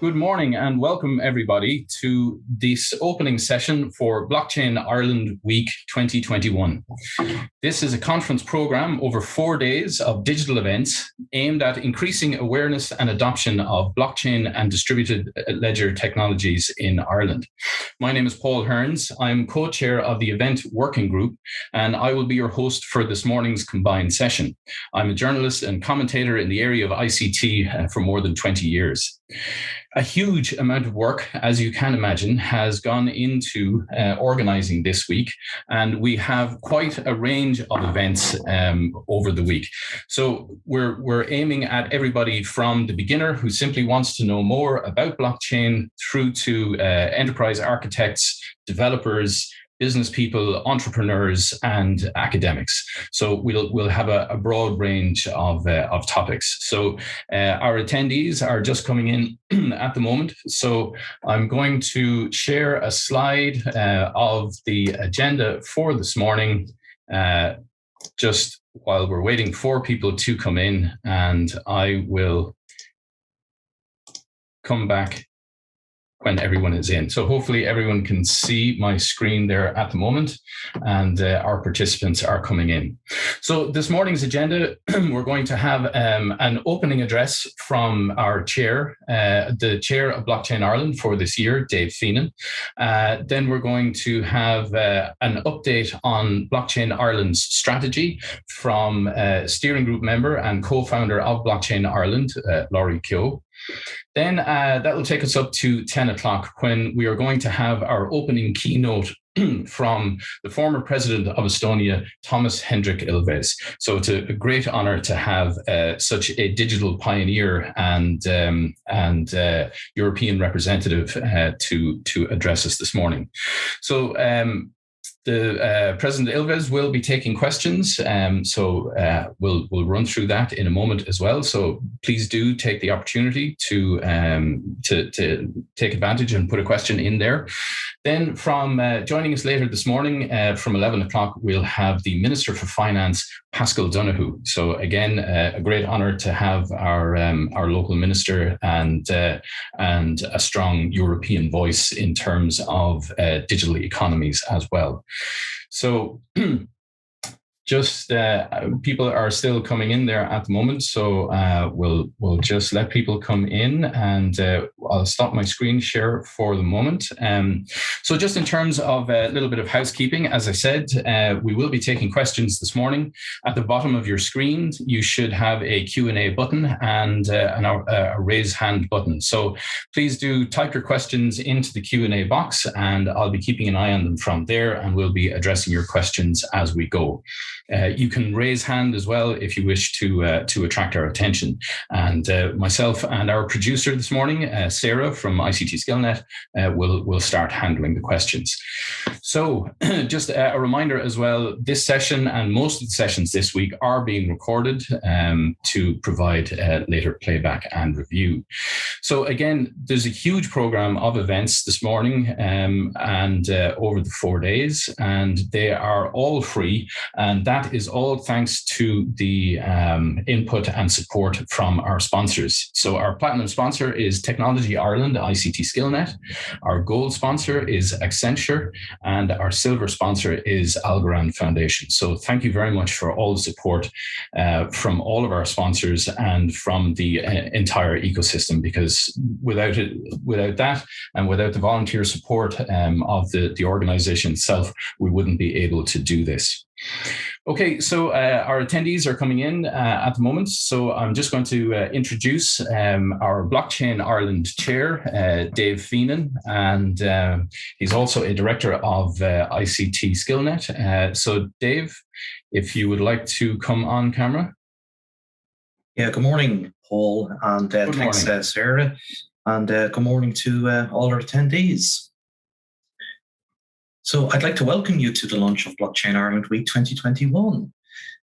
Good morning and welcome everybody to this opening session for Blockchain Ireland Week 2021. This is a conference program over 4 days of digital events aimed at increasing awareness and adoption of blockchain and distributed ledger technologies in Ireland. My name is Paul Hearns. I'm co-chair of the event working group and I will be your host for this morning's combined session. I'm a journalist and commentator in the area of ICT for more than 20 years. A huge amount of work, as you can imagine, has gone into organizing this week, and we have quite a range of events over the week. So we're aiming at everybody from the beginner who simply wants to know more about blockchain through to enterprise architects, developers, business people, entrepreneurs, and academics. So we'll have a broad range of topics. So our attendees are just coming in at the moment. So I'm going to share a slide of the agenda for this morning, just while we're waiting for people to come in, and I will come back when everyone is in. So hopefully everyone can see my screen there at the moment, and our participants are coming in. So this morning's agenda, we're going to have an opening address from our chair, the chair of Blockchain Ireland for this year, Dave Feenan. Then we're going to have an update on Blockchain Ireland's strategy from steering group member and co-founder of Blockchain Ireland, Laurie Keogh. Then that will take us up to 10 o'clock when we are going to have our opening keynote from the former president of Estonia, Thomas Hendrik Ilves. So it's a great honor to have such a digital pioneer and European representative to address us this morning. So the President Ilves will be taking questions, so we'll run through that in a moment as well. So please do take the opportunity to take advantage and put a question in there. Then from joining us later this morning from 11 o'clock, we'll have the Minister for Finance, Pascal Donoghue. So again, a great honor to have our local minister and a strong European voice in terms of digital economies as well. So just people are still coming in there at the moment, so we'll just let people come in, and I'll stop my screen share for the moment. So just in terms of a little bit of housekeeping, as I said, we will be taking questions this morning. At the bottom of your screen, you should have a Q&A button and a raise hand button. So please do type your questions into the Q&A box, and I'll be keeping an eye on them from there, and we'll be addressing your questions as we go. You can raise hand as well if you wish to attract our attention. And myself and our producer this morning, Sarah from ICT Skillnet, will start handling the questions. So just a reminder as well, this session and most of the sessions this week are being recorded to provide later playback and review. So again, there's a huge program of events this morning and over the 4 days, and they are all free. And that is all thanks to the input and support from our sponsors. So our platinum sponsor is Technology Ireland, ICT Skillnet. Our gold sponsor is Accenture, and our silver sponsor is Algorand Foundation. So thank you very much for all the support from all of our sponsors and from the entire ecosystem, because without that and without the volunteer support of the organization itself, we wouldn't be able to do this. Okay, so our attendees are coming in at the moment. So I'm just going to introduce our Blockchain Ireland chair, Dave Feenan, and he's also a director of ICT Skillnet. So Dave, if you would like to come on camera. Yeah, good morning, Paul, and thanks, Sarah, and good morning to all our attendees. So I'd like to welcome you to the launch of Blockchain Ireland Week 2021.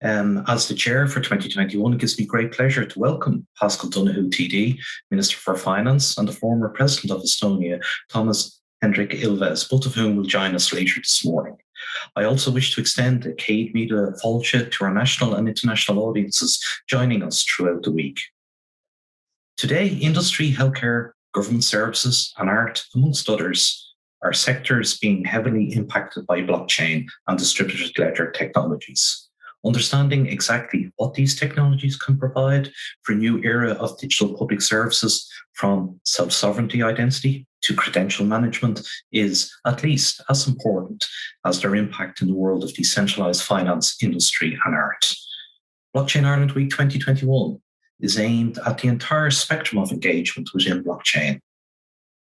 As the chair for 2021, it gives me great pleasure to welcome Pascal Donoghue, TD, Minister for Finance, and the former President of Estonia, Thomas Hendrik Ilves, both of whom will join us later this morning. I also wish to extend a Cade Míle Fáilte to our national and international audiences joining us throughout the week. Today, industry, healthcare, government services, and art, amongst others, are sectors being heavily impacted by blockchain and distributed ledger technologies. Understanding exactly what these technologies can provide for a new era of digital public services, from self-sovereignty identity to credential management, is at least as important as their impact in the world of decentralized finance, industry, and art. Blockchain Ireland Week 2021 is aimed at the entire spectrum of engagement within blockchain,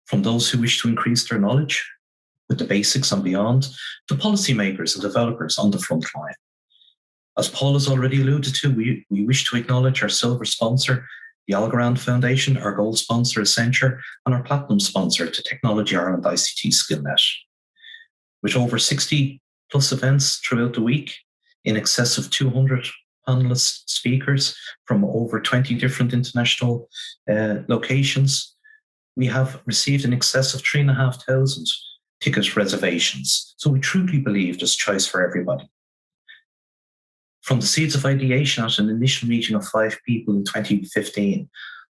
from those who wish to increase their knowledge with the basics and beyond, to policymakers and developers on the front line. As Paul has already alluded to, we wish to acknowledge our silver sponsor, the Algorand Foundation, our gold sponsor, Accenture, and our platinum sponsor, to Technology Ireland ICT Skillnet. With over 60 plus events throughout the week, in excess of 200 panelist speakers from over 20 different international locations, we have received in excess of 3,500 ticket reservations. So we truly believe there's choice for everybody. From the seeds of ideation at an initial meeting of 5 people in 2015,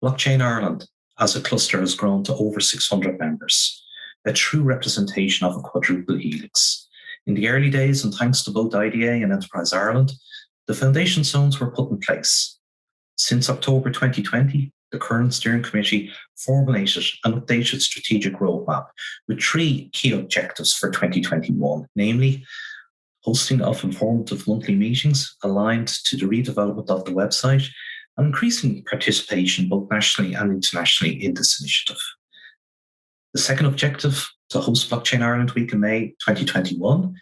Blockchain Ireland as a cluster has grown to over 600 members, a true representation of a quadruple helix. In the early days, and thanks to both IDA and Enterprise Ireland, the foundation zones were put in place. Since October 2020, the current steering committee formulated an updated strategic roadmap with 3 key objectives for 2021, namely hosting of informative monthly meetings aligned to the redevelopment of the website, and increasing participation both nationally and internationally in this initiative. The second objective, to host Blockchain Ireland Week in May 2021.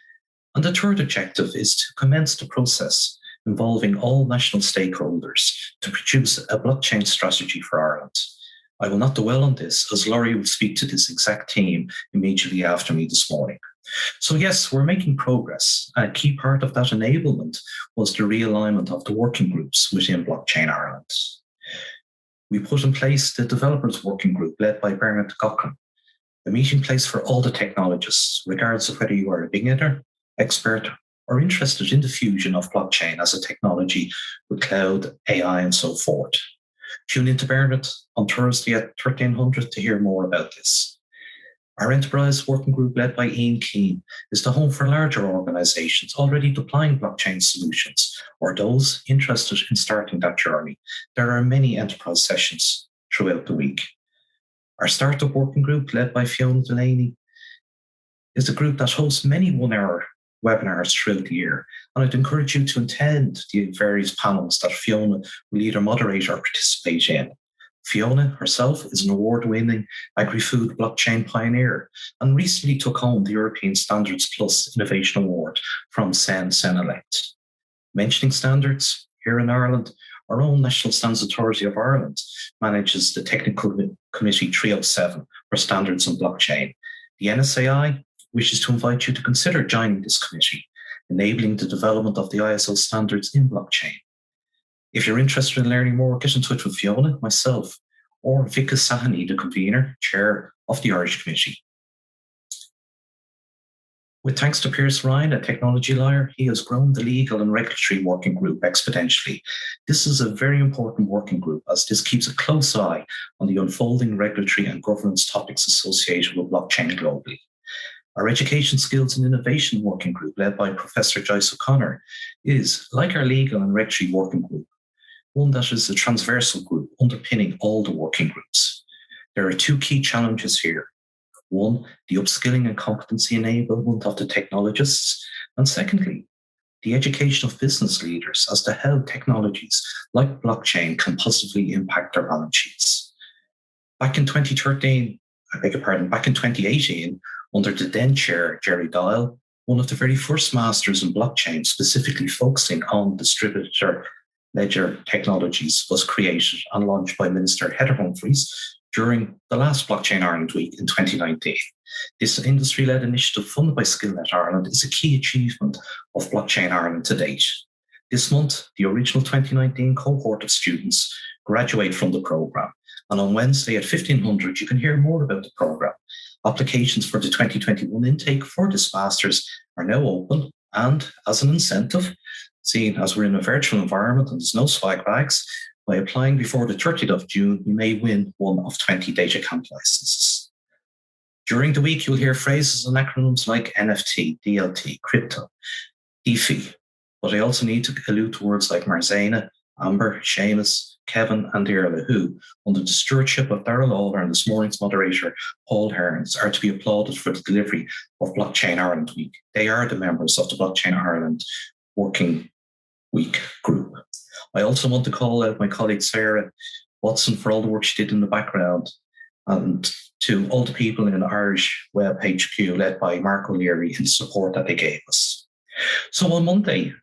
And the third objective is to commence the process involving all national stakeholders to produce a blockchain strategy for Ireland. I will not dwell on this, as Laurie will speak to this exact theme immediately after me this morning. So yes, we're making progress. A key part of that enablement was the realignment of the working groups within Blockchain Ireland. We put in place the Developers Working Group led by Bernard Cochran, a meeting place for all the technologists, regardless of whether you are a beginner, expert, or interested in the fusion of blockchain as a technology with cloud, AI, and so forth. Tune into Bernard on Thursday at 1300 to hear more about this. Our Enterprise Working Group, led by Ian Keane, is the home for larger organizations already deploying blockchain solutions, or those interested in starting that journey. There are many enterprise sessions throughout the week. Our Startup Working Group, led by Fiona Delaney, is a group that hosts many one-hour webinars throughout the year. And I'd encourage you to attend the various panels that Fiona will either moderate or participate in. Fiona herself is an award-winning agri-food blockchain pioneer and recently took home the European Standards Plus Innovation Award from Senelect. Mentioning standards, here in Ireland, our own National Standards Authority of Ireland manages the Technical Committee 307 for Standards on Blockchain. The NSAI wishes to invite you to consider joining this committee, enabling the development of the ISO standards in blockchain. If you're interested in learning more, get in touch with Fiona, myself, or Vikas Sahani, the convener, chair of the Irish Committee. With thanks to Pierce Ryan, a technology lawyer, he has grown the legal and regulatory working group exponentially. This is a very important working group, as this keeps a close eye on the unfolding regulatory and governance topics associated with blockchain globally. Our Education Skills and Innovation Working Group, led by Professor Joyce O'Connor, is, like our Legal and Regulatory Working Group, one that is a transversal group underpinning all the working groups. There are 2 key challenges here. One, the upskilling and competency enablement of the technologists, and secondly, the education of business leaders as to how technologies like blockchain can positively impact their balance sheets. Back in 2018, under the then chair, Jerry Dial, one of the very first masters in blockchain, specifically focusing on distributed ledger technologies, was created and launched by Minister Heather Humphreys during the last Blockchain Ireland Week in 2019. This industry-led initiative funded by Skillnet Ireland is a key achievement of Blockchain Ireland to date. This month, the original 2019 cohort of students graduate from the programme, and on Wednesday at 1500 you can hear more about the programme. Applications for the 2021 intake for this Masters are now open, and as an incentive, seeing as we're in a virtual environment and there's no swag bags, By applying before the 30th of June, you may win one of 20 data camp licenses. During the week, you'll hear phrases and acronyms like NFT, DLT, crypto, DeFi, but I also need to allude to words like Marzena, Amber, Seamus, Kevin, and Irla, who, under the stewardship of Darrell Lawler and this morning's moderator, Paul Hearns, are to be applauded for the delivery of Blockchain Ireland Week. They are the members of the Blockchain Ireland Working Week group. I also want to call out my colleague Sarah Watson for all the work she did in the background, and to all the people in Irish Web HQ led by Mark O'Leary in the support that they gave us. So on Monday,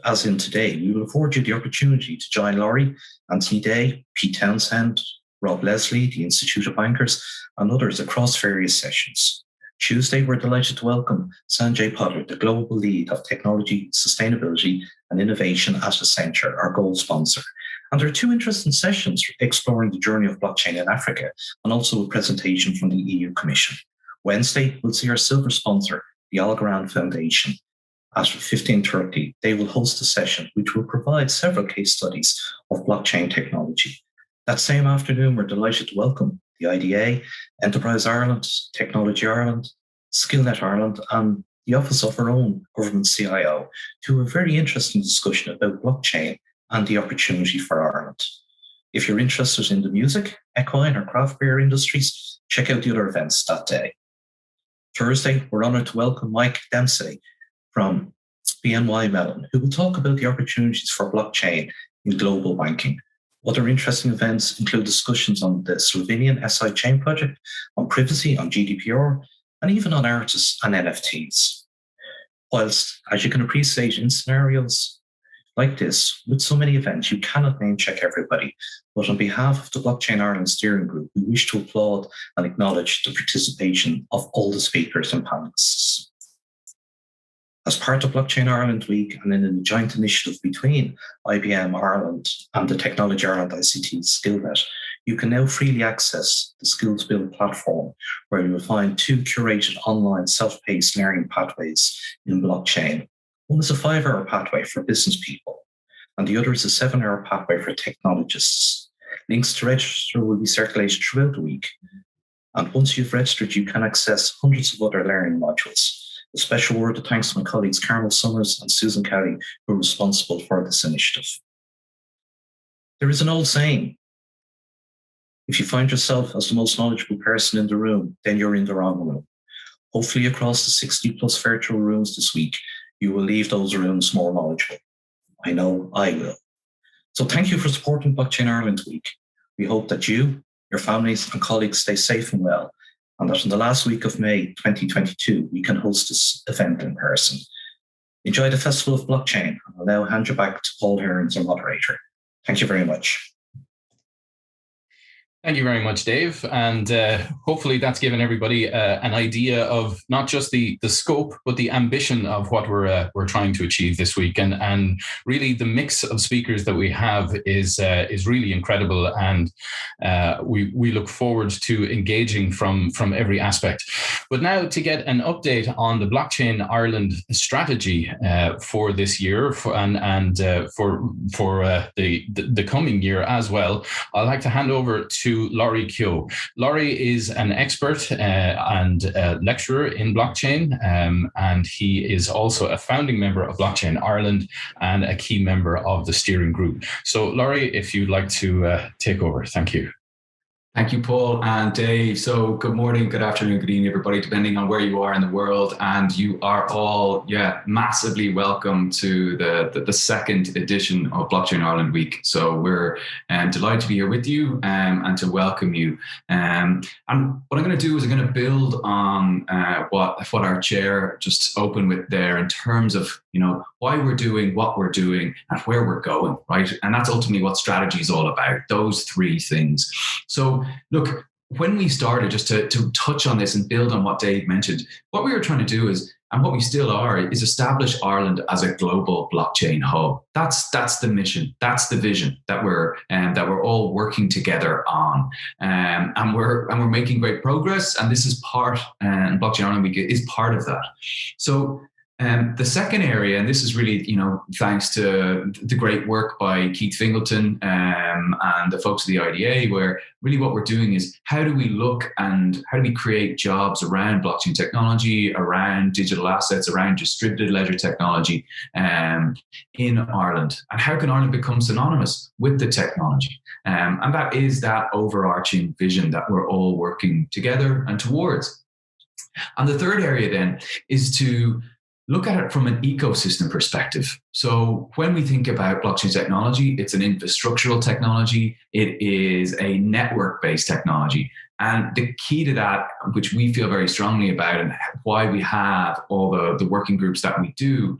as in today, we will afford you the opportunity to join Laurie, Anthony Day, Pete Townsend, Rob Leslie, the Institute of Bankers, and others across various sessions. Tuesday, we're delighted to welcome Sanjay Potter, the Global Lead of Technology, Sustainability and Innovation at Accenture, our gold sponsor. And there are two interesting sessions exploring the journey of blockchain in Africa, and also a presentation from the EU Commission. Wednesday, we'll see our silver sponsor, the Algorand Foundation. At 15:30, they will host a session which will provide several case studies of blockchain technology. That same afternoon, we're delighted to welcome the IDA, Enterprise Ireland, Technology Ireland, Skillnet Ireland, and the Office of our own government CIO to a very interesting discussion about blockchain and the opportunity for Ireland. If you're interested in the music, equine, or craft beer industries, check out the other events that day. Thursday, we're honoured to welcome Mike Dempsey from BNY Mellon, who will talk about the opportunities for blockchain in global banking. Other interesting events include discussions on the Slovenian SI chain project, on privacy, on GDPR, and even on artists and NFTs. Whilst, as you can appreciate, in scenarios like this, with so many events, you cannot name check everybody. But on behalf of the Blockchain Ireland Steering Group, we wish to applaud and acknowledge the participation of all the speakers and panelists. As part of Blockchain Ireland Week and in a joint initiative between IBM Ireland and the Technology Ireland ICT Skillnet, you can now freely access the Skills Build platform, where you will find two curated online self-paced learning pathways in blockchain. One is a 5-hour pathway for business people, and the other is a 7-hour pathway for technologists. Links to register will be circulated throughout the week. And once you've registered, you can access hundreds of other learning modules. A special word of thanks to my colleagues Carmel Summers and Susan Kelly, who are responsible for this initiative. There is an old saying: if you find yourself as the most knowledgeable person in the room, then you're in the wrong room. Hopefully, across the 60 plus virtual rooms this week, you will leave those rooms more knowledgeable. I know I will. So thank you for supporting Blockchain Ireland Week. We hope that you, your families and colleagues stay safe and well, and that in the last week of May 2022, we can host this event in person. Enjoy the Festival of Blockchain. I'll now hand you back to Paul Hearns, our moderator. Thank you very much. Thank you very much, Dave. And hopefully that's given everybody an idea of not just the scope, but the ambition of what we're trying to achieve this week. And really the mix of speakers that we have is really incredible. And we look forward to engaging from every aspect. But now to get an update on the Blockchain Ireland strategy for this year and for the coming year as well, I'd like to hand over to Laurie Keogh. Laurie is an expert and lecturer in blockchain, and he is also a founding member of Blockchain Ireland and a key member of the steering group. So Laurie, if you'd like to take over. Thank you. Thank you, Paul and Dave. So good morning, good afternoon, good evening, everybody, depending on where you are in the world. And you are all, massively welcome to the second edition of Blockchain Ireland Week. So we're delighted to be here with you and to welcome you. And what I'm going to do is I'm going to build on what our chair just opened with there in terms of, why we're doing what we're doing and where we're going, right? And that's ultimately what strategy is all about, those three things. So look, when we started, just to touch on this and build on what Dave mentioned, what we were trying to do is, and what we still are, is establish Ireland as a global blockchain hub. That's the mission. That's the vision that we're all working together on, and we're making great progress. And this is part, and Blockchain Ireland Week is part of that. So The second area, and this is really, thanks to the great work by Keith Fingleton and the folks of the IDA, where really what we're doing is how do we look and how do we create jobs around blockchain technology, around digital assets, around distributed ledger technology in Ireland? And how can Ireland become synonymous with the technology? And that is that overarching vision that we're all working together and towards. And the third area then is to look at it from an ecosystem perspective. So when we think about blockchain technology, it's an infrastructural technology. It is a network-based technology. And the key to that, which we feel very strongly about and why we have all the working groups that we do,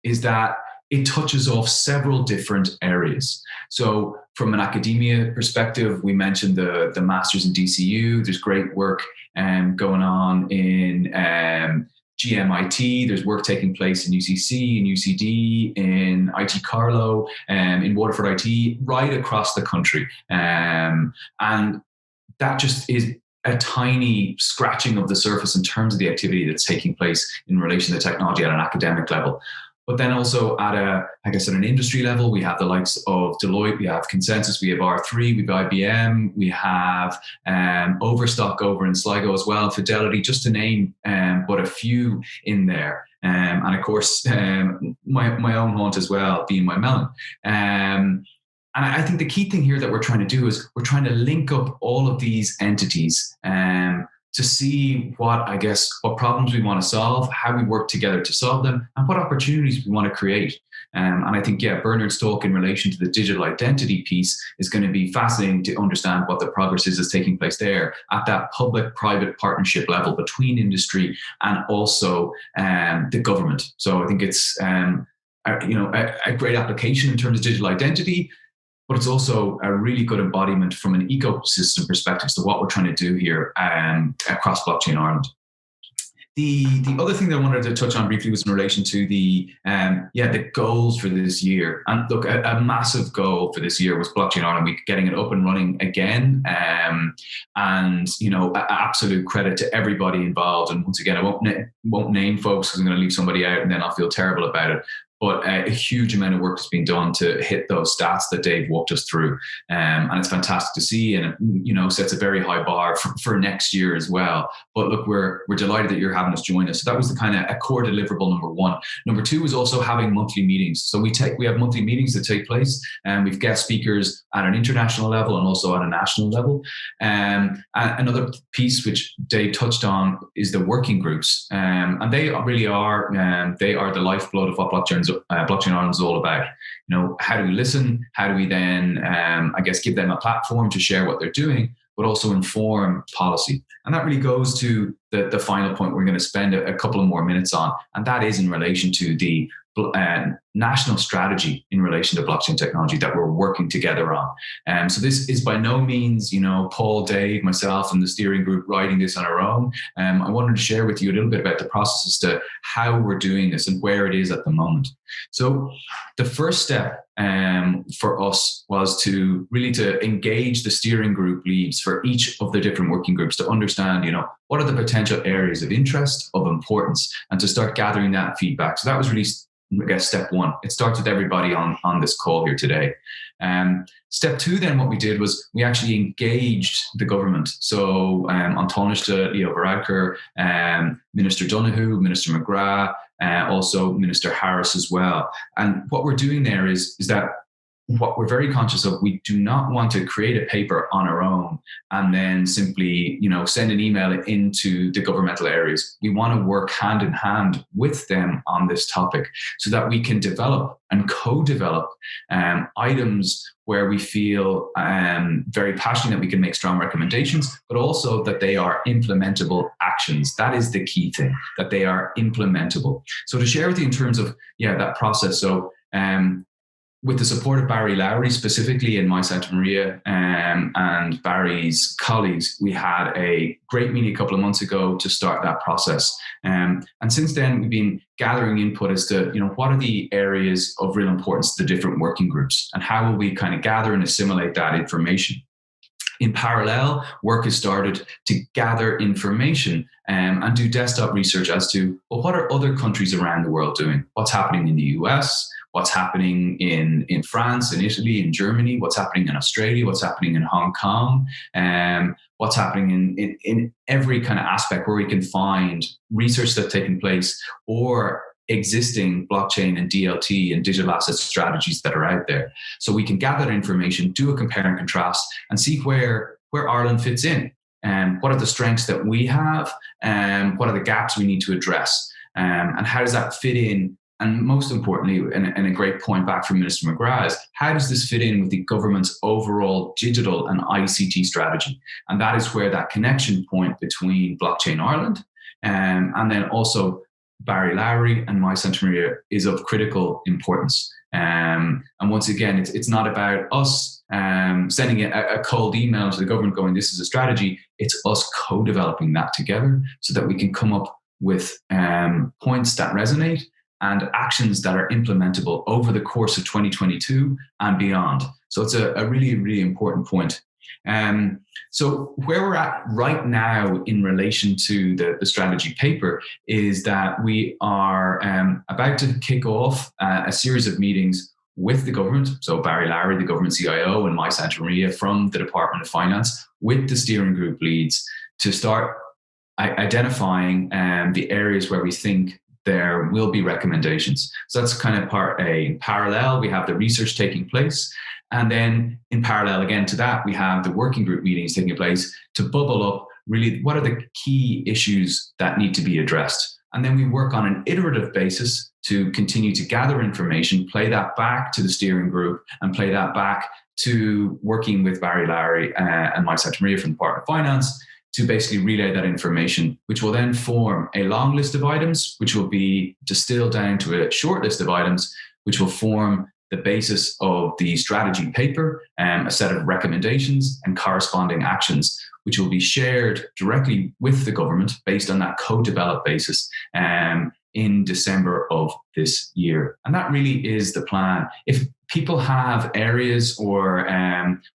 is that it touches off several different areas. So from an academia perspective, we mentioned the Masters in DCU. There's great work going on in GMIT, there's work taking place in UCC, in UCD, in IT Carlow, in Waterford IT, right across the country. And that just is a tiny scratching of the surface in terms of the activity that's taking place in relation to technology at an academic level. But then also at an industry level, we have the likes of Deloitte, we have Consensus, we have R3, we have IBM, we have Overstock over in Sligo as well, Fidelity, just to name but a few in there. And of course, my own haunt as well, being my melon. And I think the key thing here that we're trying to do is we're trying to link up all of these entities to see what problems we want to solve, how we work together to solve them, and what opportunities we want to create. And I think, Bernard's talk in relation to the digital identity piece is going to be fascinating to understand what the progress is that's taking place there at that public-private partnership level between industry and also the government. So I think it's a great application in terms of digital identity, but it's also a really good embodiment from an ecosystem perspective to what we're trying to do here across Blockchain Ireland. The other thing that I wanted to touch on briefly was in relation to the goals for this year. And look, a massive goal for this year was Blockchain Ireland Week, getting it up and running again. Absolute credit to everybody involved. And once again, I won't name folks because I'm going to leave somebody out and then I'll feel terrible about it. But a huge amount of work has been done to hit those stats that Dave walked us through. And it's fantastic to see. And it, sets a very high bar for next year as well. But look, we're delighted that you're having us join us. So that was the kind of a core deliverable number one. Number two is also having monthly meetings. So we have monthly meetings that take place, and we've guest speakers at an international level and also at a national level. And another piece which Dave touched on is the working groups. And they really are, they are the lifeblood of what Blockchain Ireland is all about. How do we listen? How do we then, give them a platform to share what they're doing, but also inform policy? And that really goes to the final point we're going to spend a couple of more minutes on, and that is in relation to the national strategy in relation to blockchain technology that we're working together on. So this is by no means, Paul, Dave, myself, and the steering group writing this on our own. I wanted to share with you a little bit about the process as to how we're doing this and where it is at the moment. So the first step for us was to engage the steering group leads for each of the different working groups to understand, what are the potential areas of interest, of importance, and to start gathering that feedback. So that was really, step one. It starts with everybody on this call here today. Step two, then what we did was we actually engaged the government. So on Taoiseach Leo Varadkar, Minister Donoghue, Minister McGrath, also Minister Harris as well. And what we're doing there is that what we're very conscious of, we do not want to create a paper on our own and then simply, send an email into the governmental areas. We want to work hand in hand with them on this topic so that we can develop and co-develop items where we feel very passionate that we can make strong recommendations, but also that they are implementable actions. That is the key thing, that they are implementable. So to share with you in terms of, that process. So, with the support of Barry Lowry, specifically in My Santa Maria, and Barry's colleagues, we had a great meeting a couple of months ago to start that process. And since then, we've been gathering input as to, what are the areas of real importance to the different working groups and how will we kind of gather and assimilate that information. In parallel, work has started to gather information and do desktop research as to, well, what are other countries around the world doing? What's happening in the US? What's happening in France, in Italy, in Germany? What's happening in Australia? What's happening in Hong Kong? What's happening in every kind of aspect where we can find research that's taking place or existing blockchain and DLT and digital asset strategies that are out there. So we can gather that information, do a compare and contrast, and see where Ireland fits in. And what are the strengths that we have, and what are the gaps we need to address, and how does that fit in? And most importantly, and a great point back from Minister McGrath, is how does this fit in with the government's overall digital and ICT strategy? And that is where that connection point between Blockchain Ireland and then also Barry Lowry and My Santa Maria is of critical importance. And once again, it's not about us sending a cold email to the government going, this is a strategy. It's us co-developing that together so that we can come up with points that resonate and actions that are implementable over the course of 2022 and beyond. So it's a really, really important point. So where we're at right now in relation to the strategy paper is that we are about to kick off a series of meetings with the government. So Barry Lowry, the government CIO, and My Santa Maria from the Department of Finance with the steering group leads to start identifying the areas where we think there will be recommendations. So that's kind of part A. In parallel, we have the research taking place. And then in parallel again to that, we have the working group meetings taking place to bubble up really what are the key issues that need to be addressed. And then we work on an iterative basis to continue to gather information, play that back to the steering group and play that back to working with Barry Lowry and My Santa Maria from the Department of Finance to basically relay that information, which will then form a long list of items, which will be distilled down to a short list of items, which will form the basis of the strategy paper, a set of recommendations and corresponding actions, which will be shared directly with the government based on that co-developed basis in December of this year. And that really is the plan. If people have areas or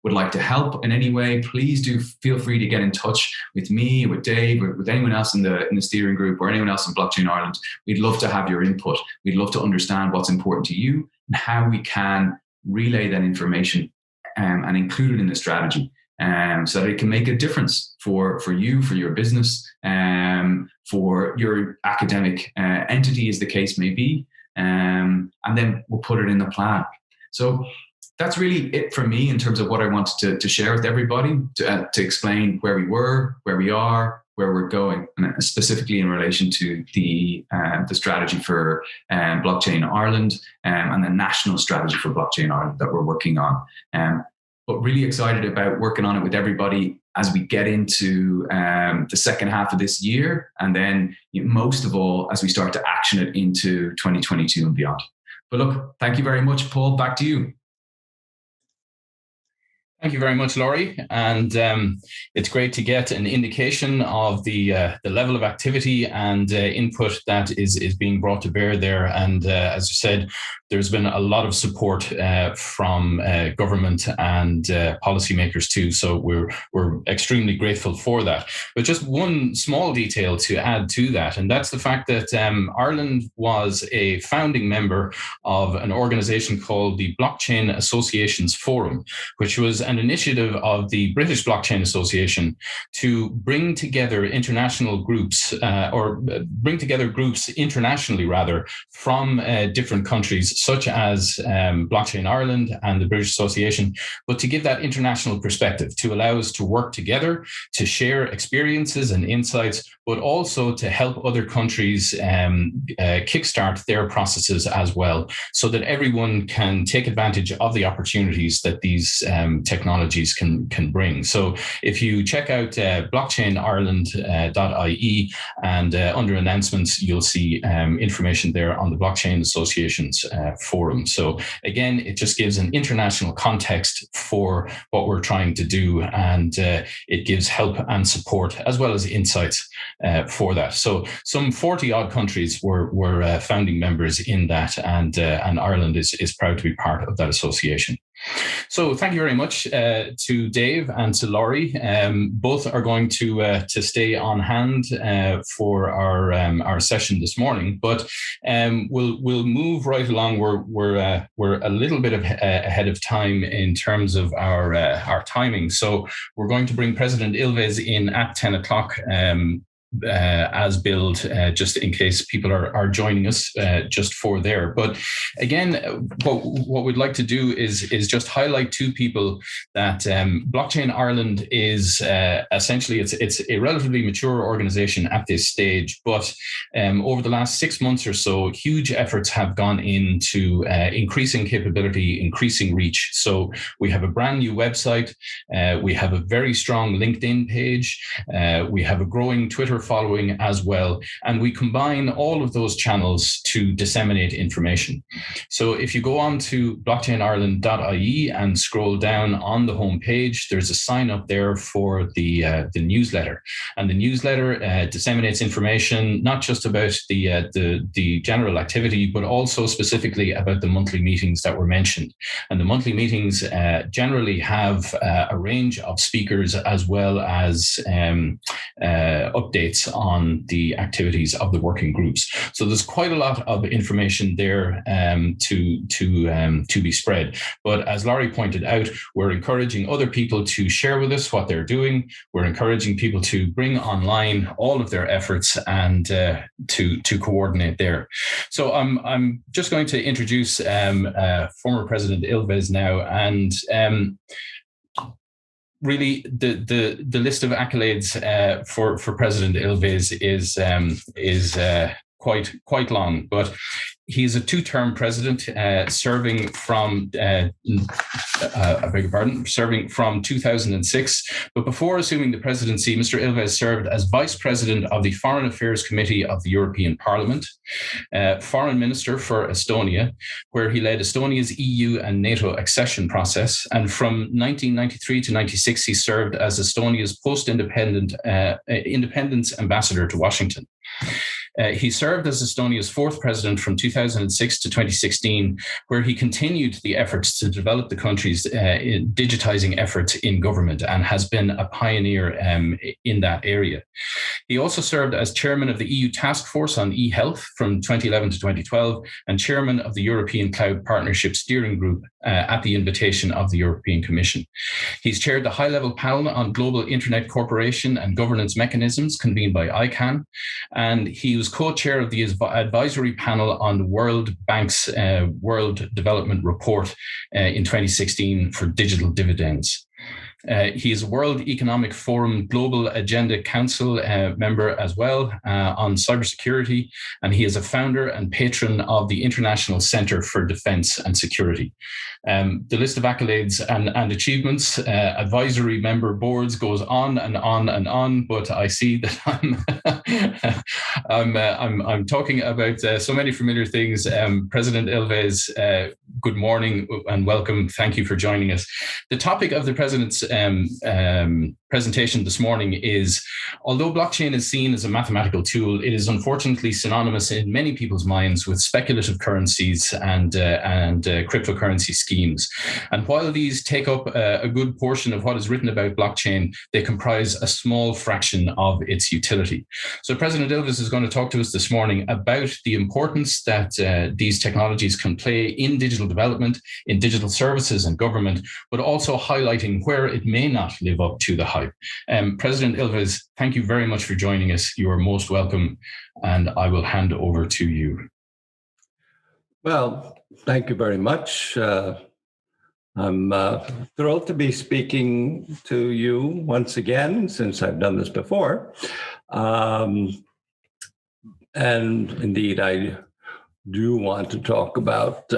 would like to help in any way, please do feel free to get in touch with me, with Dave, or with anyone else in the steering group or anyone else in Blockchain Ireland. We'd love to have your input. We'd love to understand what's important to you and how we can relay that information and include it in the strategy so that it can make a difference for you, for your business, for your academic entity, as the case may be. And then we'll put it in the plan. So that's really it for me in terms of what I wanted to share with everybody, to explain where we were, where we are, where we're going, and specifically in relation to the strategy for Blockchain Ireland and the national strategy for Blockchain Ireland that we're working on. But really excited about working on it with everybody as we get into the second half of this year, and then most of all, as we start to action it into 2022 and beyond. But look, thank you very much, Paul. Back to you. Thank you very much, Laurie. And it's great to get an indication of the level of activity and input that is being brought to bear there. And as you said, there's been a lot of support from government and policymakers too. So we're extremely grateful for that. But just one small detail to add to that, and that's the fact that Ireland was a founding member of an organization called the Blockchain Associations Forum, which was an initiative of the British Blockchain Association to bring together international groups or bring together groups internationally rather from different countries such as Blockchain Ireland and the British Association, but to give that international perspective, to allow us to work together, to share experiences and insights, but also to help other countries kickstart their processes as well, so that everyone can take advantage of the opportunities that these technologies can bring. So if you check out blockchainireland.ie and under announcements, you'll see information there on the Blockchain Association's forum. So again, it just gives an international context for what we're trying to do, and it gives help and support as well as insights for that. So some 40 odd countries were founding members in that, and Ireland is proud to be part of that association. So thank you very much to Dave and to Laurie. Both are going to stay on hand for our session this morning, but we'll move right along. We're a little bit ahead of time in terms of our timing. So we're going to bring President Ilves in at 10 o'clock. As billed, just in case people are joining us just for there. But again, what we'd like to do is just highlight to people that Blockchain Ireland is essentially it's a relatively mature organization at this stage. But over the last 6 months or so, huge efforts have gone into increasing capability, increasing reach. So we have a brand new website. We have a very strong LinkedIn page. We have a growing Twitter following as well. And we combine all of those channels to disseminate information. So if you go on to blockchainireland.ie and scroll down on the homepage, there's a sign up there for the newsletter. And the newsletter disseminates information, not just about the general activity, but also specifically about the monthly meetings that were mentioned. And the monthly meetings generally have a range of speakers as well as updates on the activities of the working groups. So there's quite a lot of information there to be spread. But as Laurie pointed out, we're encouraging other people to share with us what they're doing. We're encouraging people to bring online all of their efforts and to coordinate there. So I'm just going to introduce former President Ilves now, and really, the list of accolades for President Ilves is quite long, but he's a two-term president, serving from 2006. But before assuming the presidency, Mr. Ilves served as vice president of the Foreign Affairs Committee of the European Parliament, foreign minister for Estonia, where he led Estonia's EU and NATO accession process. And from 1993 to 96, he served as Estonia's post-independence ambassador to Washington. He served as Estonia's fourth president from 2006 to 2016, where he continued the efforts to develop the country's digitizing efforts in government and has been a pioneer in that area. He also served as chairman of the EU Task Force on e-Health from 2011 to 2012 and chairman of the European Cloud Partnership Steering Group at the invitation of the European Commission. He's chaired the high-level panel on global internet cooperation and governance mechanisms convened by ICANN, and he was co-chair of the advisory panel on the World Bank's World Development Report in 2016 for digital dividends. He is a World Economic Forum Global Agenda Council member as well on cybersecurity, and he is a founder and patron of the International Center for Defense and Security. The list of accolades and achievements, advisory member boards goes on and on and on, but I see that I'm talking about so many familiar things. President Ilves, good morning and welcome. Thank you for joining us. The topic of the President's presentation this morning is, although blockchain is seen as a mathematical tool, it is unfortunately synonymous in many people's minds with speculative currencies and cryptocurrency schemes. And while these take up a good portion of what is written about blockchain, they comprise a small fraction of its utility. So President Ilves is going to talk to us this morning about the importance that these technologies can play in digital development, in digital services and government, but also highlighting where it may not live up to the hype. President Ilves, thank you very much for joining us. You are most welcome, and I will hand over to you. Well, thank you very much. I'm thrilled to be speaking to you once again, since I've done this before. And indeed, I do want to talk about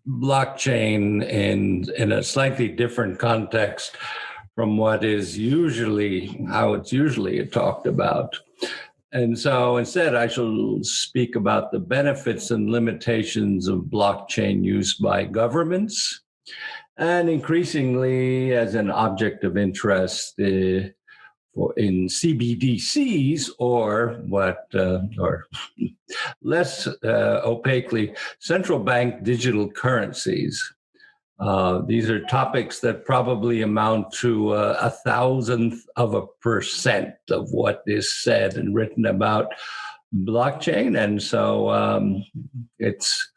blockchain in a slightly different context from what is usually how it's usually talked about. And so instead, I shall speak about the benefits and limitations of blockchain use by governments, and increasingly as an object of interest in CBDCs, or less opaquely, central bank digital currencies. These are topics that probably amount to 0.001% of what is said and written about blockchain, and so it's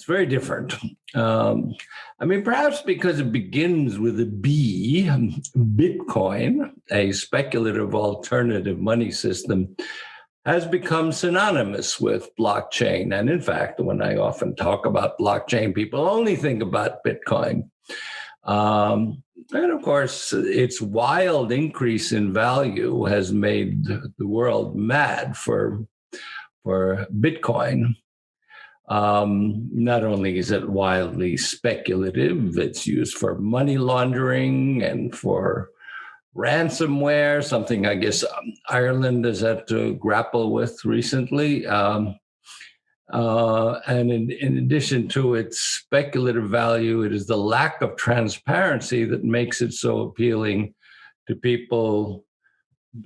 very different. Perhaps because it begins with a B, Bitcoin, a speculative alternative money system, has become synonymous with blockchain. And in fact, when I often talk about blockchain, people only think about Bitcoin. And of course, its wild increase in value has made the world mad for Bitcoin. Not only is it wildly speculative, it's used for money laundering and for ransomware, something I guess Ireland has had to grapple with recently. And in addition to its speculative value, it is the lack of transparency that makes it so appealing to people,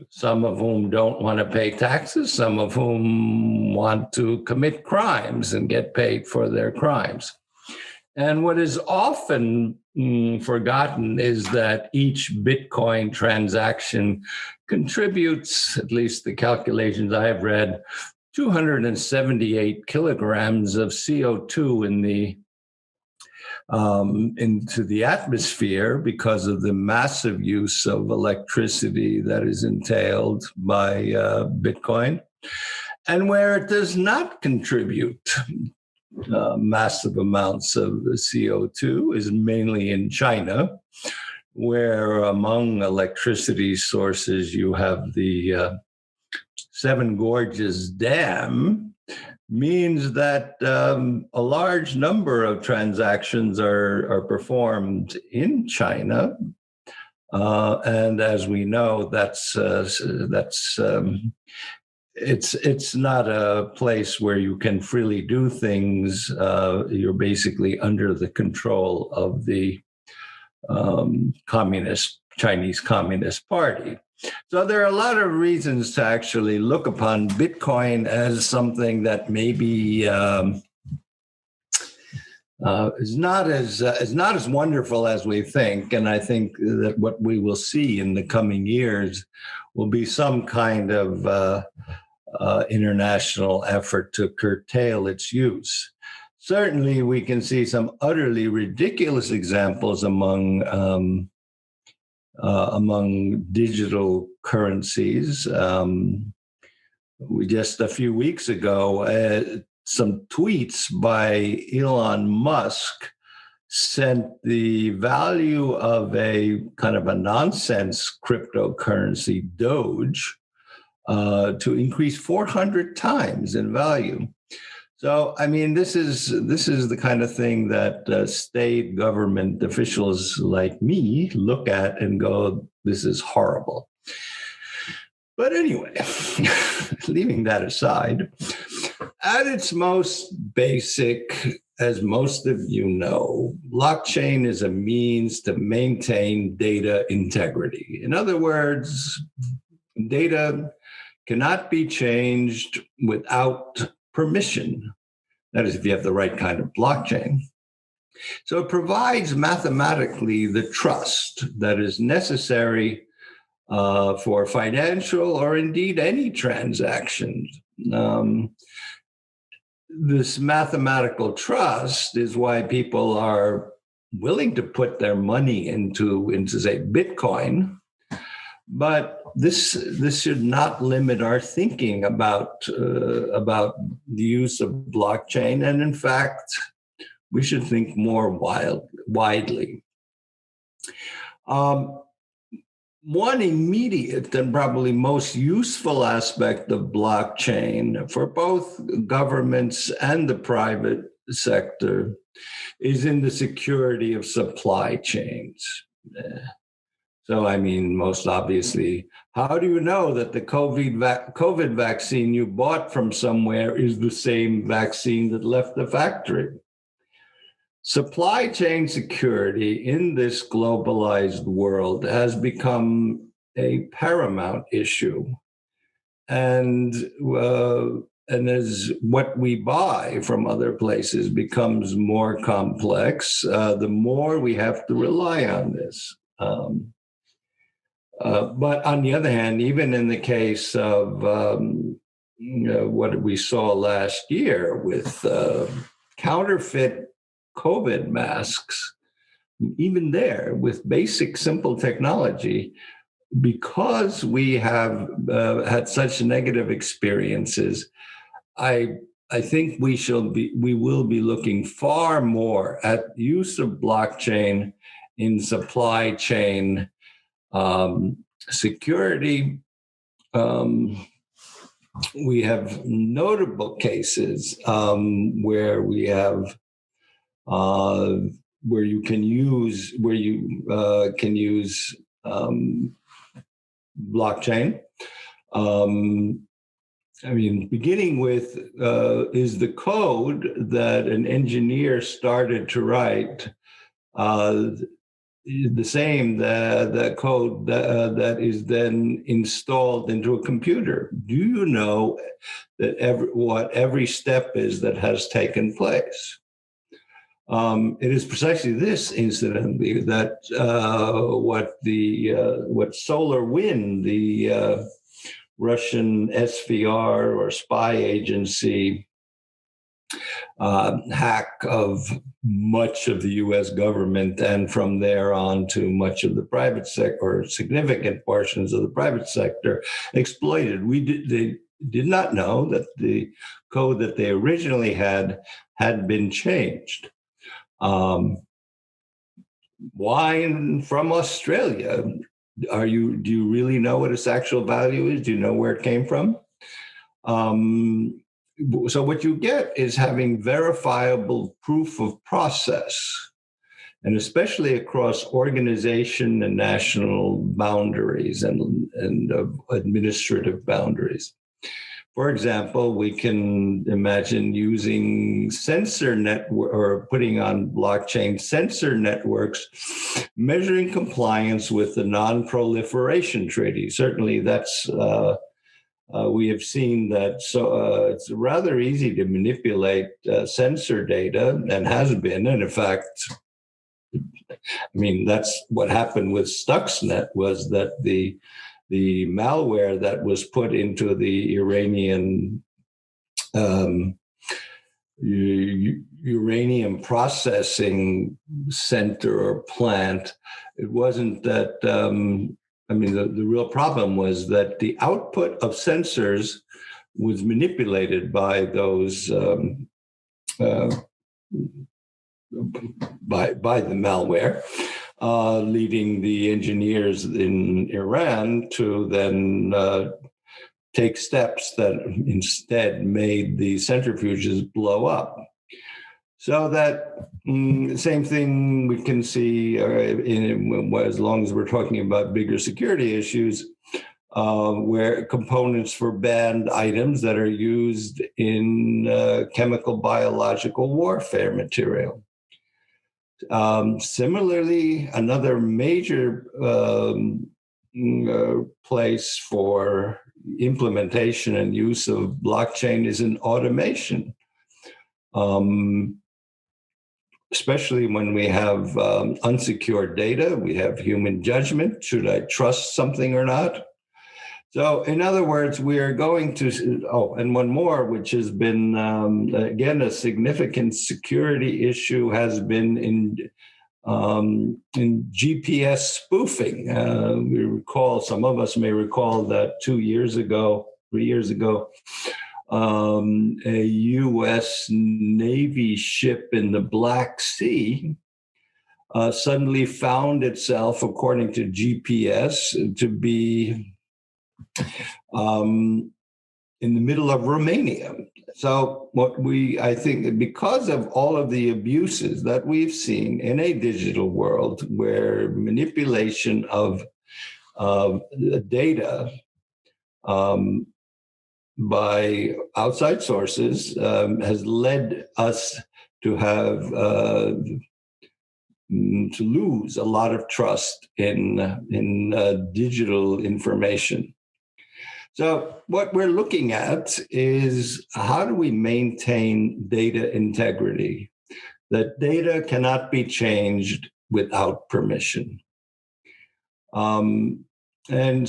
some of whom don't want to pay taxes, some of whom want to commit crimes and get paid for their crimes. And what is often forgotten is that each Bitcoin transaction contributes, at least the calculations I have read, 278 kilograms of CO2 into the atmosphere because of the massive use of electricity that is entailed by Bitcoin. And where it does not contribute massive amounts of CO2 is mainly in China, where among electricity sources you have the Seven Gorges Dam, means that a large number of transactions are performed in China. And as we know, it's not a place where you can freely do things. You're basically under the control of the Chinese Communist Party. So there are a lot of reasons to actually look upon Bitcoin as something that maybe is not as wonderful as we think. And I think that what we will see in the coming years will be some kind of international effort to curtail its use. Certainly, we can see some utterly ridiculous examples among digital currencies. We just a few weeks ago, some tweets by Elon Musk sent the value of a kind of a nonsense cryptocurrency, Doge, to increase 400 times in value. So, I mean, this is the kind of thing that state government officials like me look at and go, this is horrible. But anyway, leaving that aside, at its most basic, as most of you know, blockchain is a means to maintain data integrity. In other words, data cannot be changed without permission. That is, if you have the right kind of blockchain. So it provides mathematically the trust that is necessary for financial or indeed any transactions. This mathematical trust is why people are willing to put their money into say, Bitcoin. But this should not limit our thinking about the use of blockchain, and in fact, we should think more widely. One immediate and probably most useful aspect of blockchain for both governments and the private sector is in the security of supply chains. So, I mean, most obviously, how do you know that the COVID vaccine you bought from somewhere is the same vaccine that left the factory? Supply chain security in this globalized world has become a paramount issue. And as what we buy from other places becomes more complex, the more we have to rely on this. But on the other hand, even in the case of what we saw last year with counterfeit COVID masks, even there with basic, simple technology, because we have had such negative experiences, I think we will be looking far more at use of blockchain in supply chain security. We have notable cases where we have where you can use blockchain. Beginning with is the code that an engineer started to write the same the code that is then installed into a computer? Do you know that what every step is that has taken place? It is precisely this, incidentally, that what SolarWind, the Russian SVR or spy agency hack of much of the U.S. government, and from there on to much of the private sector, or significant portions of the private sector, exploited. They did not know that the code that they originally had been changed. Wine from Australia. Do you really know what its actual value is? Do you know where it came from? So what you get is having verifiable proof of process, and especially across organization and national boundaries and administrative boundaries. For example, we can imagine using sensor network or putting on blockchain sensor networks, measuring compliance with the Non-Proliferation Treaty. Certainly, that's we have seen that. So it's rather easy to manipulate sensor data, and has been. And in fact, that's what happened with Stuxnet, was that the malware that was put into the Iranian uranium processing center or plant, it wasn't that, the real problem was that the output of sensors was manipulated by those, by the malware. Leading the engineers in Iran to then take steps that instead made the centrifuges blow up. So that same thing we can see as long as we're talking about bigger security issues, where components for banned items that are used in chemical biological warfare material. Similarly, another major place for implementation and use of blockchain is in automation, especially when we have unsecured data. We have human judgment. Should I trust something or not? So, in other words, we are going to, and one more, which has been, again, a significant security issue, has been in GPS spoofing. We recall, some of us may recall that 3 years ago, a U.S. Navy ship in the Black Sea suddenly found itself, according to GPS, to be in the middle of Romania. So I think because of all of the abuses that we've seen in a digital world, where manipulation of data by outside sources has led us to have to lose a lot of trust in digital information. So what we're looking at is how do we maintain data integrity? That data cannot be changed without permission. And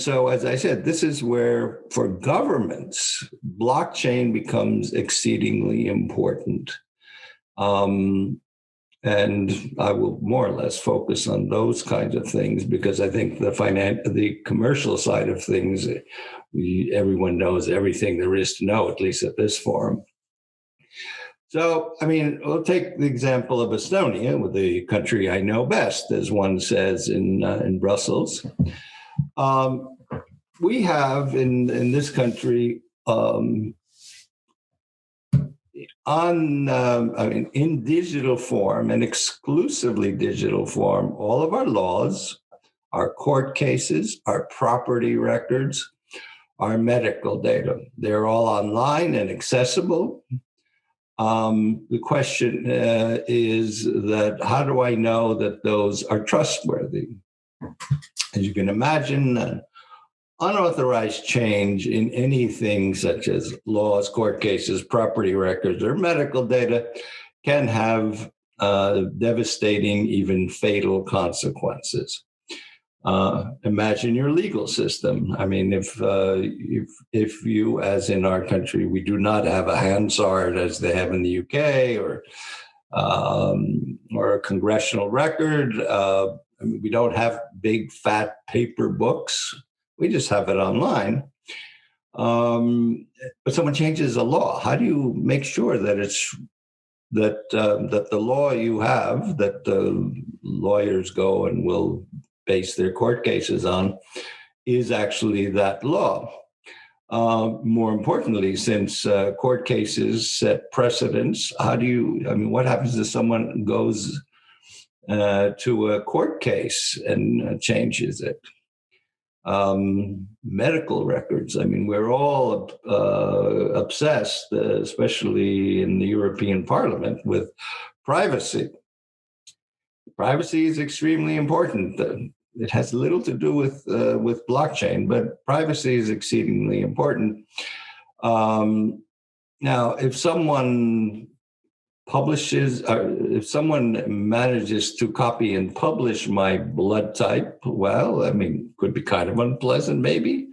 so, as I said, this is where, for governments, blockchain becomes exceedingly important. And I will more or less focus on those kinds of things because I think the commercial side of things, everyone knows everything there is to know, at least at this forum. So, I mean, we'll take the example of Estonia, with the country I know best, as one says in Brussels. We have in this country in digital form and exclusively digital form, all of our laws, our court cases, our property records, our medical data, they're all online and accessible. The question is that how do I know that those are trustworthy? As you can imagine, unauthorized change in anything such as laws, court cases, property records, or medical data can have devastating, even fatal consequences. Imagine your legal system. I mean, if you, as in our country, we do not have a Hansard as they have in the UK, or a congressional record. We don't have big fat paper books. We just have it online. But someone changes a law. How do you make sure that that the law you have, that the lawyers go and will base their court cases on, is actually that law? More importantly, since court cases set precedents, what happens if someone goes to a court case and changes it? Medical records. I mean, we're all obsessed, especially in the European Parliament, with privacy. Privacy is extremely important. It has little to do with blockchain, but privacy is exceedingly important. Now, if someone if someone manages to copy and publish my blood type, well, I mean, could be kind of unpleasant, maybe.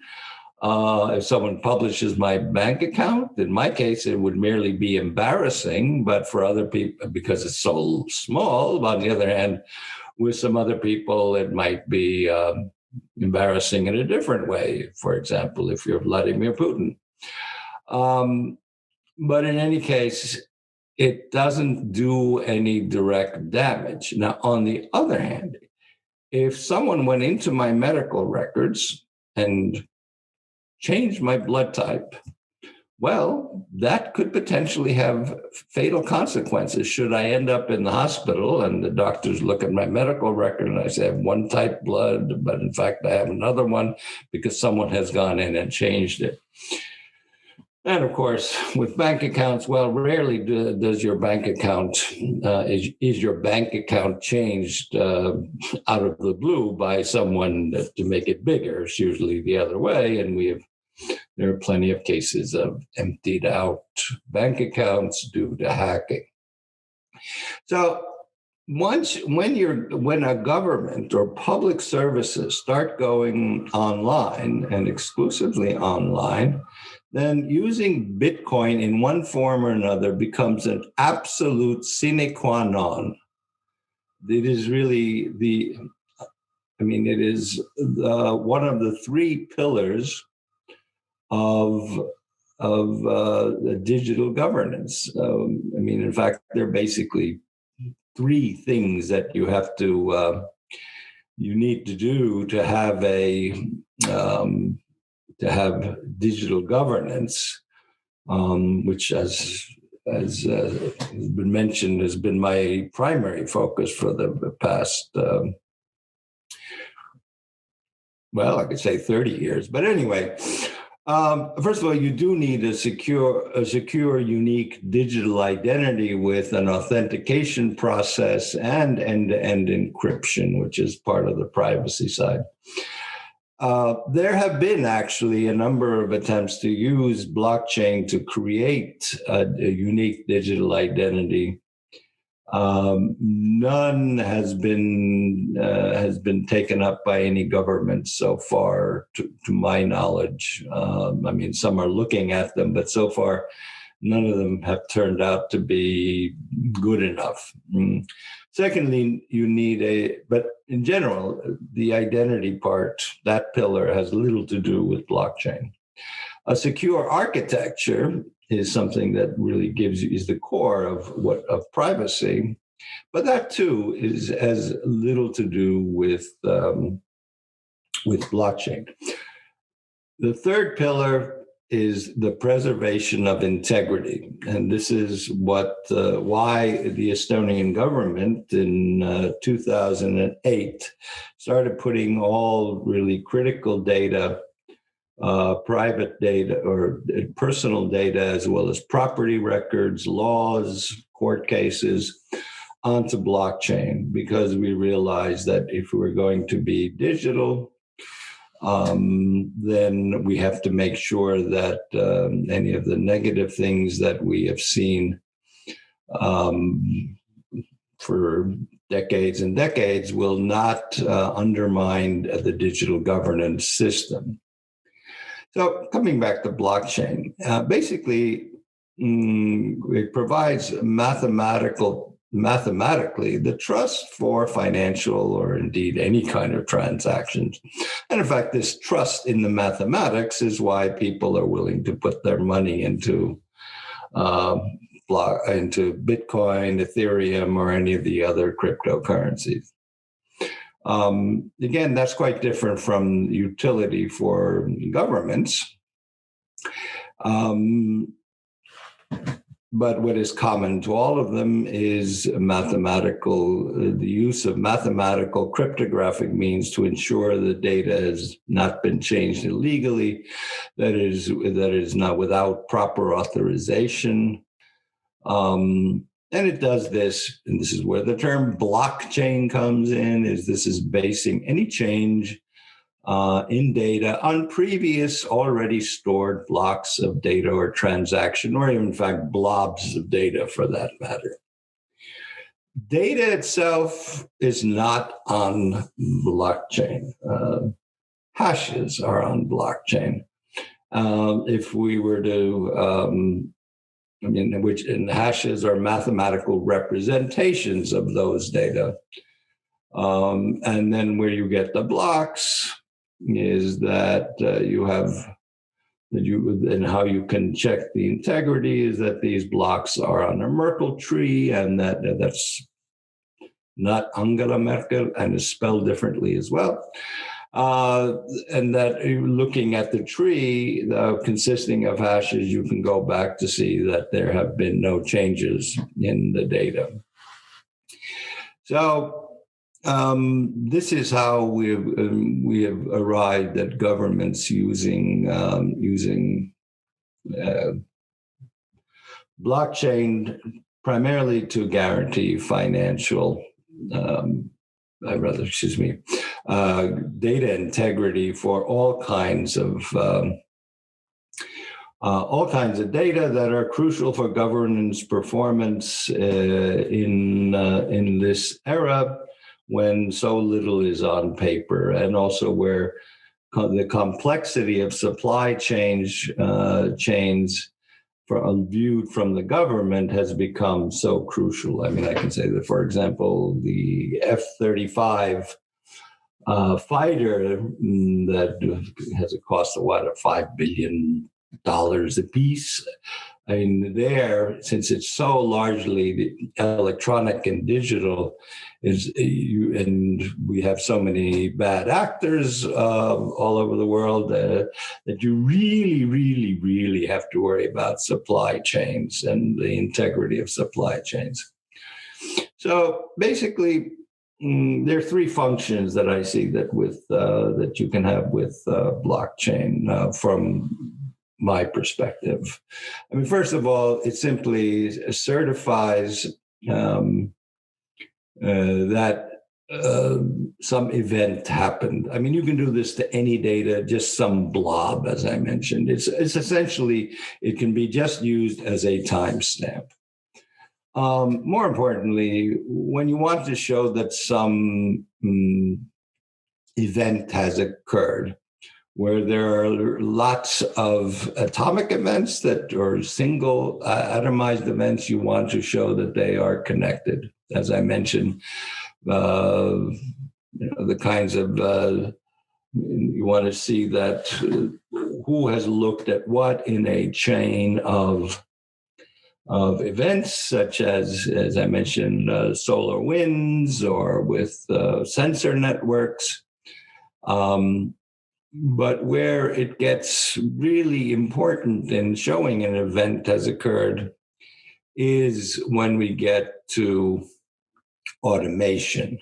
If someone publishes my bank account, in my case, it would merely be embarrassing, but for other people, because it's so small, on the other hand, with some other people, it might be embarrassing in a different way. For example, if you're Vladimir Putin. But in any case, it doesn't do any direct damage. Now, on the other hand, if someone went into my medical records and changed my blood type, well, that could potentially have fatal consequences. Should I end up in the hospital and the doctors look at my medical record and I say I have one type blood, but in fact I have another one because someone has gone in and changed it. And of course, with bank accounts, well, rarely does your bank account, is your bank account changed out of the blue by someone to make it bigger. It's usually the other way. And there are plenty of cases of emptied out bank accounts due to hacking. So when a government or public services start going online and exclusively online, then using Bitcoin in one form or another becomes an absolute sine qua non. It is really it is one of the three pillars of digital governance. In fact, they're basically three things that you need to do to have digital governance, which, as has been mentioned, has been my primary focus for the past, I could say 30 years. But anyway, first of all, you do need a secure, unique digital identity with an authentication process and end-to-end encryption, which is part of the privacy side. There have been actually a number of attempts to use blockchain to create a unique digital identity. None has been taken up by any government so far, to my knowledge. I mean, some are looking at them, but so far, none of them have turned out to be good enough. Secondly, you need but in general, the identity part, that pillar has little to do with blockchain. A secure architecture is something that really is the core of privacy, but that too has little to do with blockchain. The third pillar is the preservation of integrity, and this is why the Estonian government in 2008 started putting all really critical data, private data or personal data, as well as property records, laws, court cases, onto blockchain, because we realized that if we're going to be digital, then we have to make sure that any of the negative things that we have seen for decades and decades will not undermine the digital governance system. So coming back to blockchain, basically it provides mathematically the trust for financial or indeed any kind of transactions. And in fact, this trust in the mathematics is why people are willing to put their money into Bitcoin, Ethereum, or any of the other cryptocurrencies. Again, that's quite different from utility for governments. But what is common to all of them is the use of mathematical cryptographic means to ensure the data has not been changed illegally, that is not without proper authorization. And it does this, and this is where the term blockchain comes in, this is basing any change in data on previous already stored blocks of data or transaction, or even in fact blobs of data for that matter. Data itself is not on blockchain. Hashes are on blockchain. If we were to, and hashes are mathematical representations of those data. And then where you get the blocks is that and how you can check the integrity is that these blocks are on a Merkle tree, and that's not Angela Merkel and is spelled differently as well. And that looking at the tree consisting of hashes, you can go back to see that there have been no changes in the data. So this is how we have arrived at governments using blockchain primarily to guarantee financial, data integrity for all kinds of data that are crucial for governance performance in this era, when so little is on paper, and also where the complexity of supply chains viewed from the government has become so crucial. I mean, I can say that, for example, the F-35 fighter that has a cost of $5 billion a piece. I mean, since it's so largely electronic and digital, and we have so many bad actors all over the world that you really, really, really have to worry about supply chains and the integrity of supply chains. So basically, there are three functions that I see that you can have with blockchain from my perspective. I mean, first of all, it simply certifies that some event happened. I mean, you can do this to any data, just some blob, as I mentioned. It's essentially, it can be just used as a timestamp. More importantly, when you want to show that some event has occurred, where there are lots of atomic events that or single atomized events, you want to show that they are connected. As I mentioned, the kinds of, you want to see that who has looked at what in a chain of events, such as I mentioned, solar winds or with sensor networks. But where it gets really important in showing an event has occurred is when we get to automation,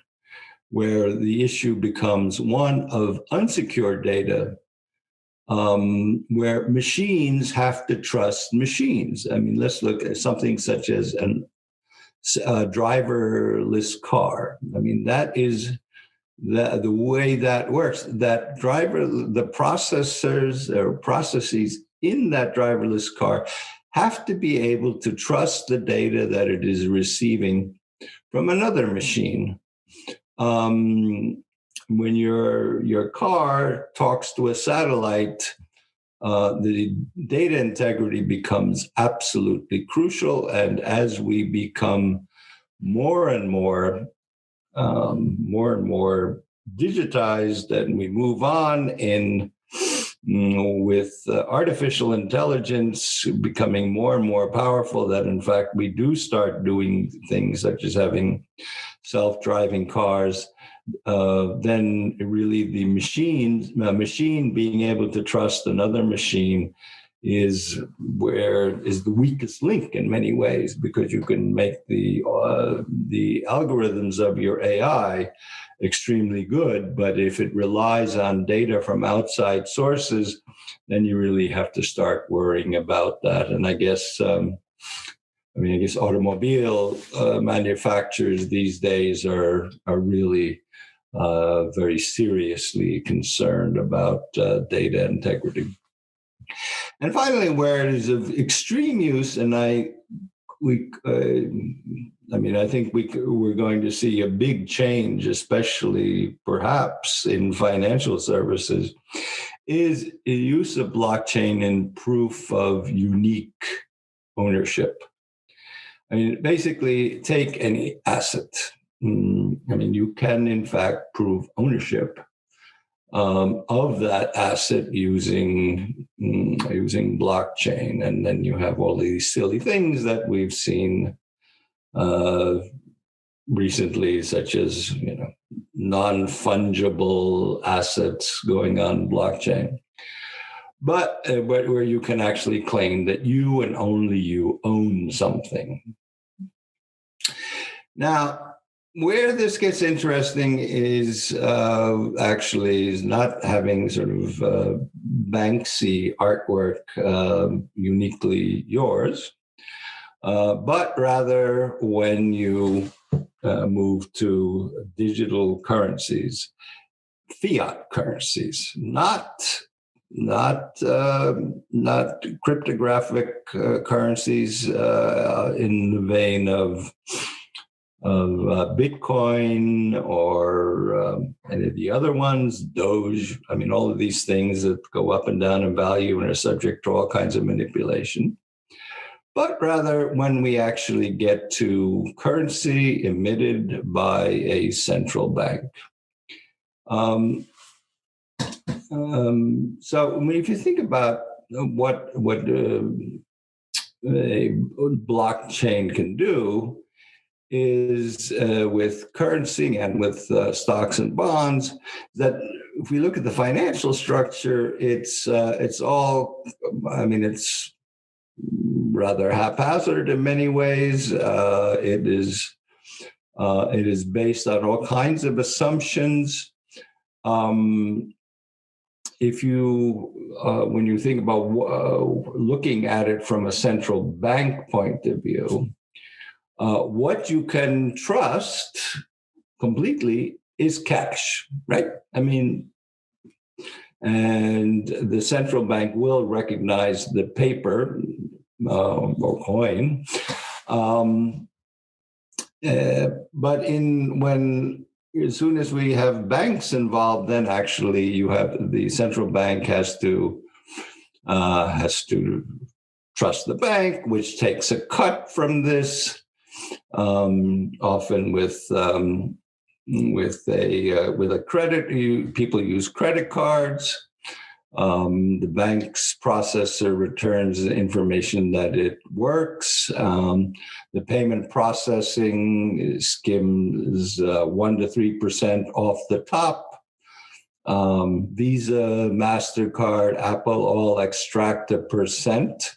where the issue becomes one of unsecured data, where machines have to trust machines. I mean, let's look at something such as a driverless car. I mean, that is the way that works. That the processors or processes in that driverless car have to be able to trust the data that it is receiving from another machine. When your car talks to a satellite, the data integrity becomes absolutely crucial. And as we become more and more digitized, and we move on with artificial intelligence becoming more and more powerful, that in fact we do start doing things such as having self-driving cars, then really the machine being able to trust another machine is the weakest link in many ways, because you can make the algorithms of your AI extremely good, but if it relies on data from outside sources, then you really have to start worrying about that. And I guess automobile manufacturers these days are really very seriously concerned about data integrity. And finally, where it is of extreme use, and I think we're going to see a big change, especially perhaps in financial services, is the use of blockchain in proof of unique ownership. I mean, basically, take any asset. You can in fact prove ownership of that asset using blockchain, and then you have all these silly things that we've seen recently, such as non-fungible assets going on blockchain, but where you can actually claim that you and only you own something. Now, where this gets interesting is not having sort of Banksy artwork uniquely yours, but rather when you move to digital currencies, fiat currencies, not cryptographic currencies in the vein of Bitcoin or any of the other ones, Doge. I mean, all of these things that go up and down in value and are subject to all kinds of manipulation. But rather, when we actually get to currency emitted by a central bank. So, if you think about what a blockchain can do, is with currency and with stocks and bonds, that if we look at the financial structure, it's all, it's rather haphazard in many ways. It is based on all kinds of assumptions. If you, when you think about looking at it from a central bank point of view, what you can trust completely is cash, right? I mean, and the central bank will recognize the paper or coin. But as soon as we have banks involved, then actually you have the central bank has to trust the bank, which takes a cut from this, often with a credit. People use credit cards. The bank's processor returns the information that it works. The payment processing skims 1% to 3% off the top. Visa, MasterCard, Apple all extract 1%.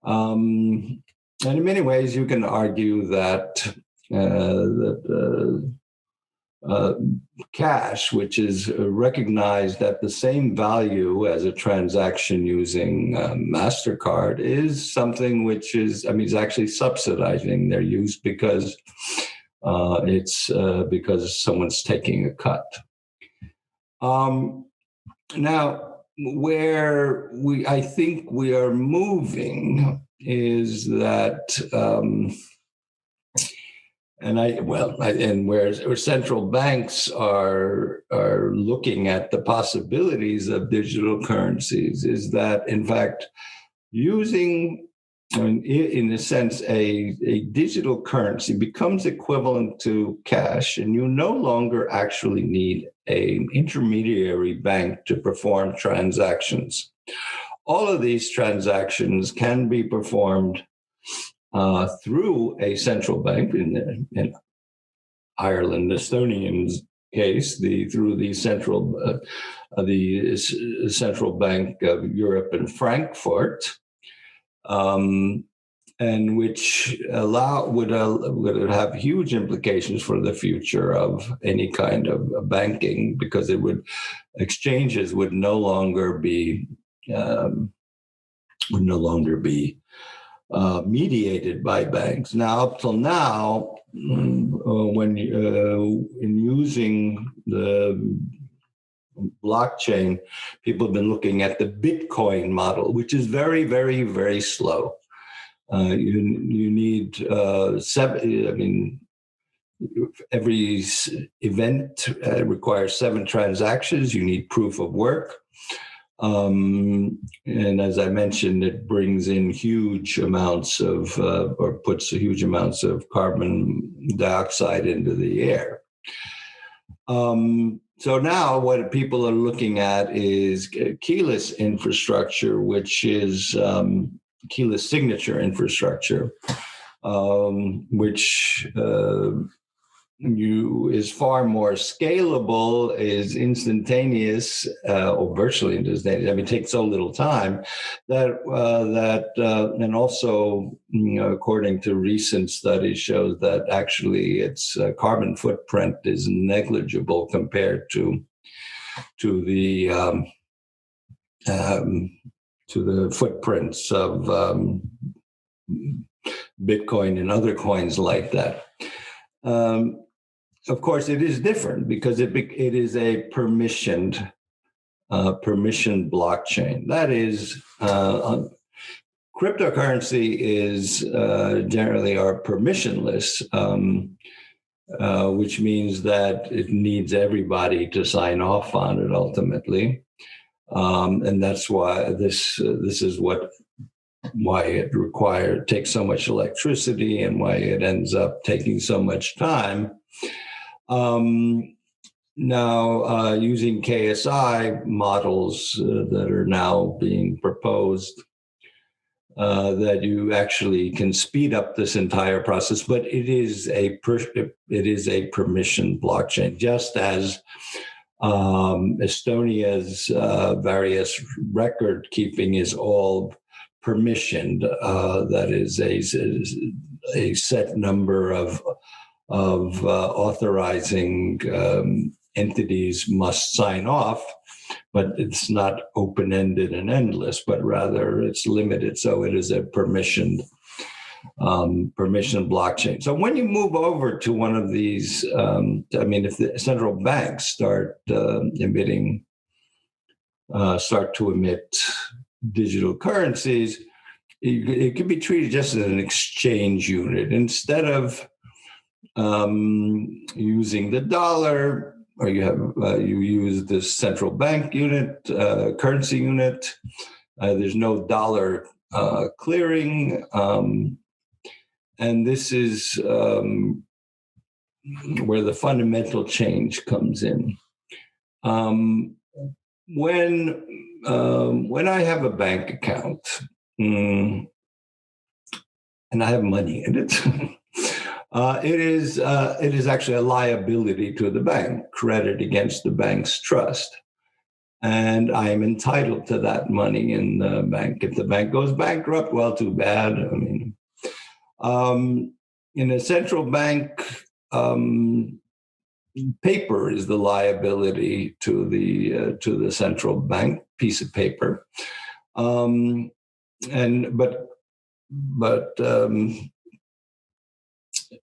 And in many ways, you can argue that cash, which is recognized at the same value as a transaction using MasterCard, is something which is, it's actually subsidizing their use because because someone's taking a cut. Now, where I think we are moving is that, where central banks are looking at the possibilities of digital currencies, is that in fact using, in a sense, a digital currency becomes equivalent to cash, and you no longer actually need an intermediary bank to perform transactions. All of these transactions can be performed through a central bank. In Ireland, Estonian's case, through the central Bank of Europe in Frankfurt, and which would have huge implications for the future of any kind of banking, because exchanges would no longer be mediated by banks. Now, up till now, when in using the blockchain, people have been looking at the Bitcoin model, which is very, very, very slow. You need every event requires 7 transactions. You need proof of work. And as I mentioned, it brings in huge amounts of, or puts huge amounts of carbon dioxide into the air. So now what people are looking at is keyless infrastructure, which is keyless signature infrastructure, which is far more scalable, is instantaneous, or virtually instantaneous. It takes so little time and also, according to recent studies, shows that actually its carbon footprint is negligible compared to the footprints of Bitcoin and other coins like that. Of course, it is different because it is a permissioned blockchain. That is, cryptocurrency is generally are permissionless, which means that it needs everybody to sign off on it ultimately, and that's why this is why it takes so much electricity and why it ends up taking so much time. Now, using KSI models that are now being proposed, that you actually can speed up this entire process, but it is a permission blockchain, just as Estonia's various record keeping is all permissioned. That is a set number of authorizing entities must sign off, but it's not open-ended and endless, but rather it's limited. So it is a permissioned permission blockchain. So when you move over to one of these, if the central banks start to emit digital currencies, it can be treated just as an exchange unit instead of using the dollar, or you use the central bank unit, currency unit. There's no dollar clearing, and this is where the fundamental change comes in. When I have a bank account, and I have money in it, it is actually a liability to the bank, credit against the bank's trust. And I'm entitled to that money in the bank. If the bank goes bankrupt, well, too bad. In a central bank, paper is the liability to the central bank, piece of paper.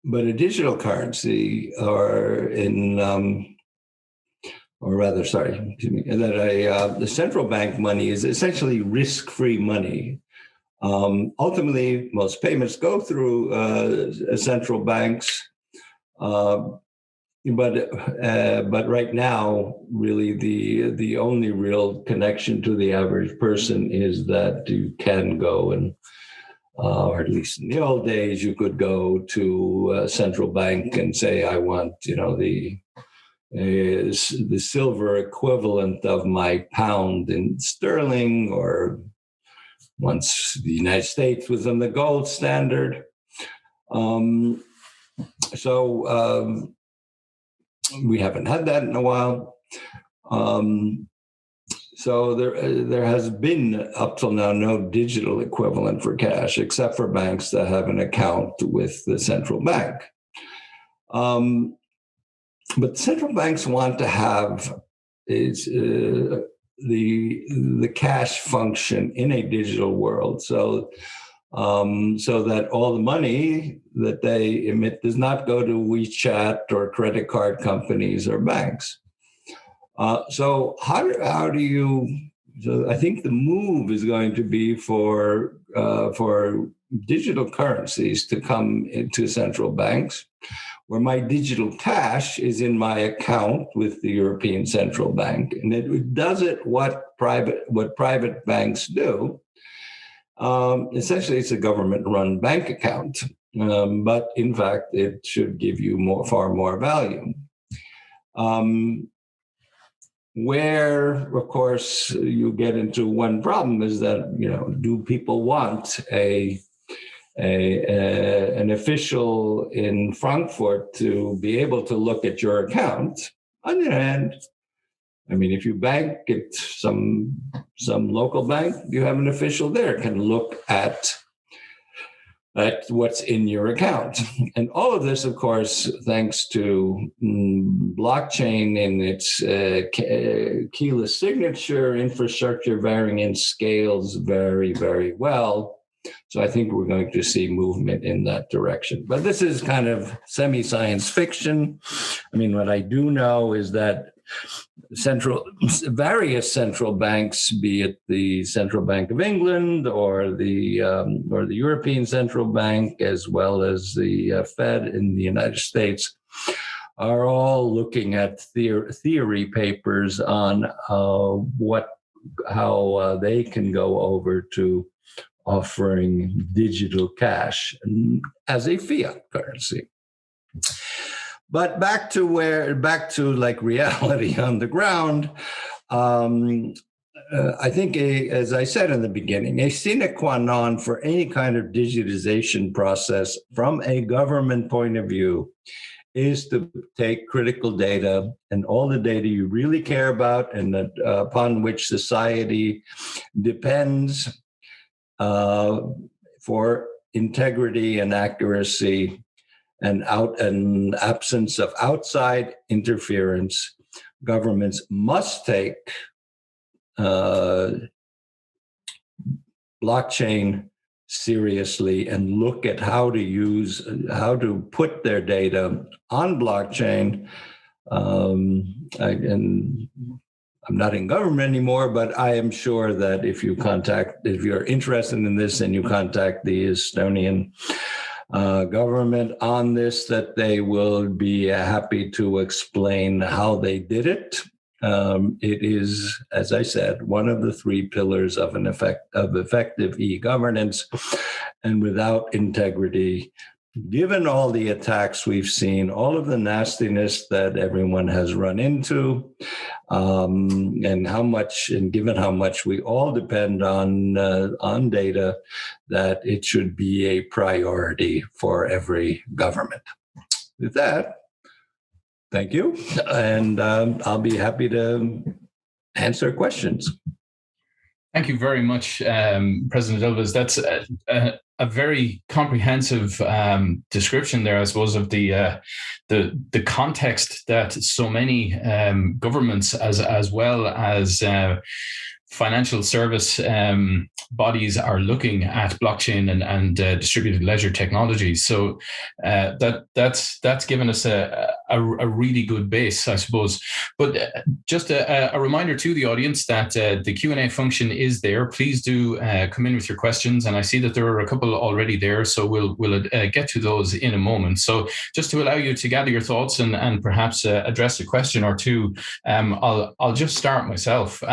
But a digital currency, the central bank money is essentially risk-free money. Ultimately, most payments go through central banks, but right now, really, the only real connection to the average person is that you can go and, or at least in the old days, you could go to a central bank and say, I want, the silver equivalent of my pound in sterling, or once the United States was on the gold standard. We haven't had that in a while. So there has been up till now no digital equivalent for cash, except for banks that have an account with the central bank. But central banks want to have the cash function in a digital world, so that all the money that they emit does not go to WeChat or credit card companies or banks. So how do you? So I think the move is going to be for digital currencies to come into central banks, where my digital cash is in my account with the European Central Bank, and it does it what private banks do. Essentially, it's a government-run bank account, but in fact, it should give you far more value. Where, of course, you get into one problem is that, do people want an official in Frankfurt to be able to look at your account? On the other hand, if you bank at some local bank, you have an official there can look at what's in your account. And all of this, of course, thanks to blockchain and its keyless signature infrastructure varying in scales very, very well. So I think we're going to see movement in that direction. But this is kind of semi-science fiction. What I do know is that various central banks, be it the Central Bank of England or the European Central Bank, as well as the Fed in the United States, are all looking at theory papers on how they can go over to offering digital cash as a fiat currency. But back to reality on the ground. I think, as I said in the beginning, a sine qua non for any kind of digitization process from a government point of view is to take critical data and all the data you really care about and that, upon which society depends for integrity and accuracy and absence of outside interference. Governments must take blockchain seriously and look at how to put their data on blockchain. And I'm not in government anymore, but I am sure that if you're interested in this and you contact the Estonian government on this, that they will be happy to explain how they did it. It is, as I said, one of the three pillars of effective e-governance, and without integrity, given all the attacks we've seen, all of the nastiness that everyone has run into, and given how much we all depend on data, that it should be a priority for every government. With that, thank you, and I'll be happy to answer questions. Thank you very much, President Ilves. That's a very comprehensive description there, I suppose, of the context that so many governments, as well as financial service bodies, are looking at blockchain and distributed ledger technologies. So that's given us a really good base, I suppose. But just a reminder to the audience that the Q&A function is there. Please do come in with your questions, and I see that there are a couple already there, so we'll get to those in a moment. So just to allow you to gather your thoughts and perhaps address a question or two, I'll just start myself.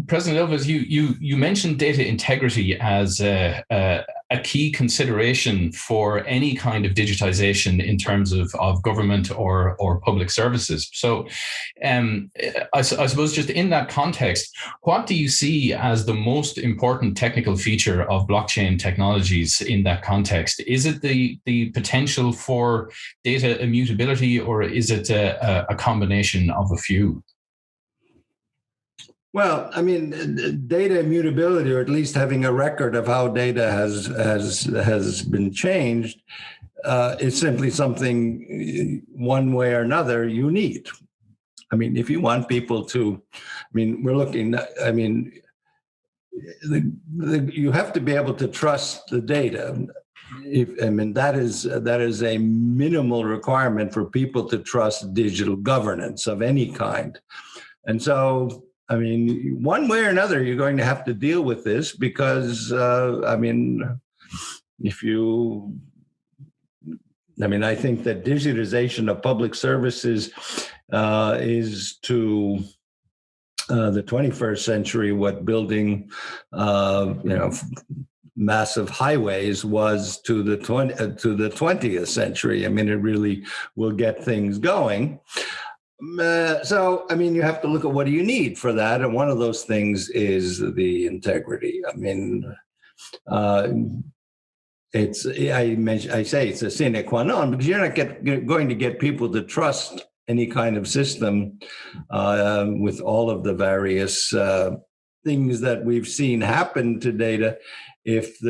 President Ilves, you mentioned data integrity as a key consideration for any kind of digitization in terms of government or public services. So I suppose just in that context, what do you see as the most important technical feature of blockchain technologies in that context? Is it the potential for data immutability, or is it a combination of a few? Well, I mean, data immutability, or at least having a record of how data has been changed, is simply something, one way or another, you need. I mean, if you want people to, we're looking, you have to be able to trust the data. That is a minimal requirement for people to trust digital governance of any kind. And so, one way or another, you're going to have to deal with this because, I think that digitization of public services is to the 21st century what building, massive highways was to the 20th century. It really will get things going. So, you have to look at what do you need for that, and one of those things is the integrity. It's a sine qua non, because you're not going to get people to trust any kind of system with all of the various things that we've seen happen to data if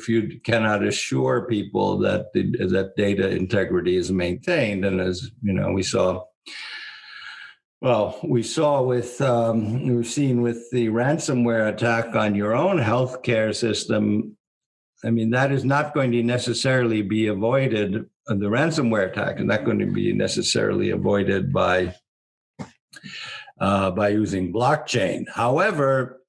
you cannot assure people that that data integrity is maintained. And as we've seen with the ransomware attack on your own healthcare system, that is not going to necessarily be avoided. The ransomware attack is not going to be necessarily avoided by using blockchain. However,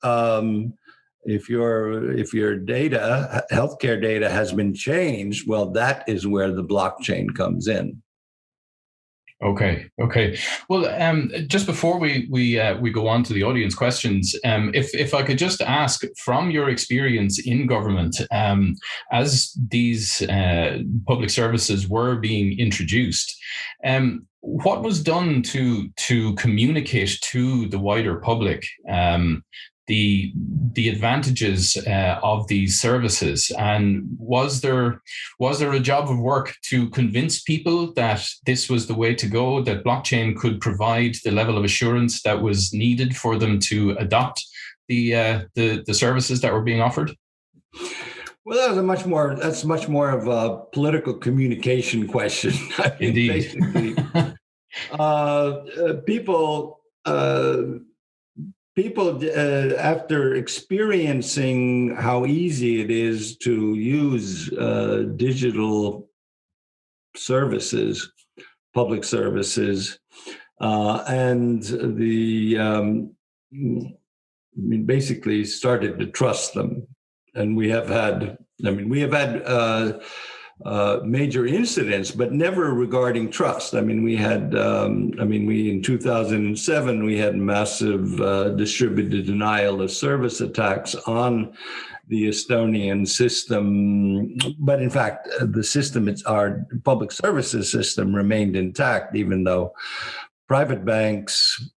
if your data, healthcare data, has been changed, well, that is where the blockchain comes in. Okay. Well, just before we go on to the audience questions, if I could just ask, from your experience in government, as these public services were being introduced, what was done to communicate to the wider public the advantages of these services, and was there a job of work to convince people that this was the way to go, that blockchain could provide the level of assurance that was needed for them to adopt the services that were being offered? Well, that's much more of a political communication question. Indeed. Basically, people, after experiencing how easy it is to use digital services, public services, and basically started to trust them. And we have had major incidents, but never regarding trust. We in 2007, we had massive distributed denial of service attacks on the Estonian system. But in fact, the system, our public services system remained intact, even though private banks,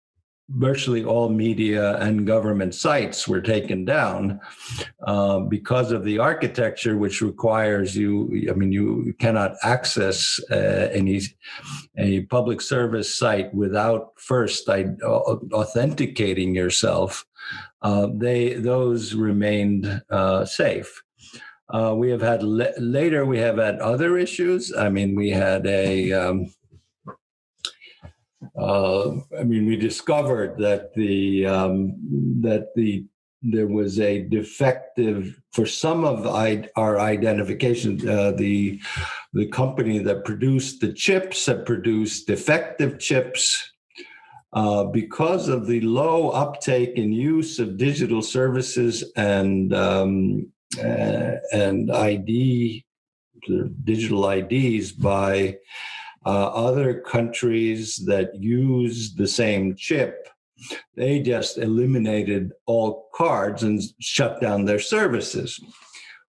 virtually all media and government sites were taken down because of the architecture, which requires you cannot access a public service site without first authenticating yourself. Those remained safe. We have had later. We have had other issues. We had we discovered that there was a defective for some of our identification. The company that produced the chips had produced defective chips because of the low uptake and use of digital services and ID, digital IDs by other countries that use the same chip. They just eliminated all cards and shut down their services.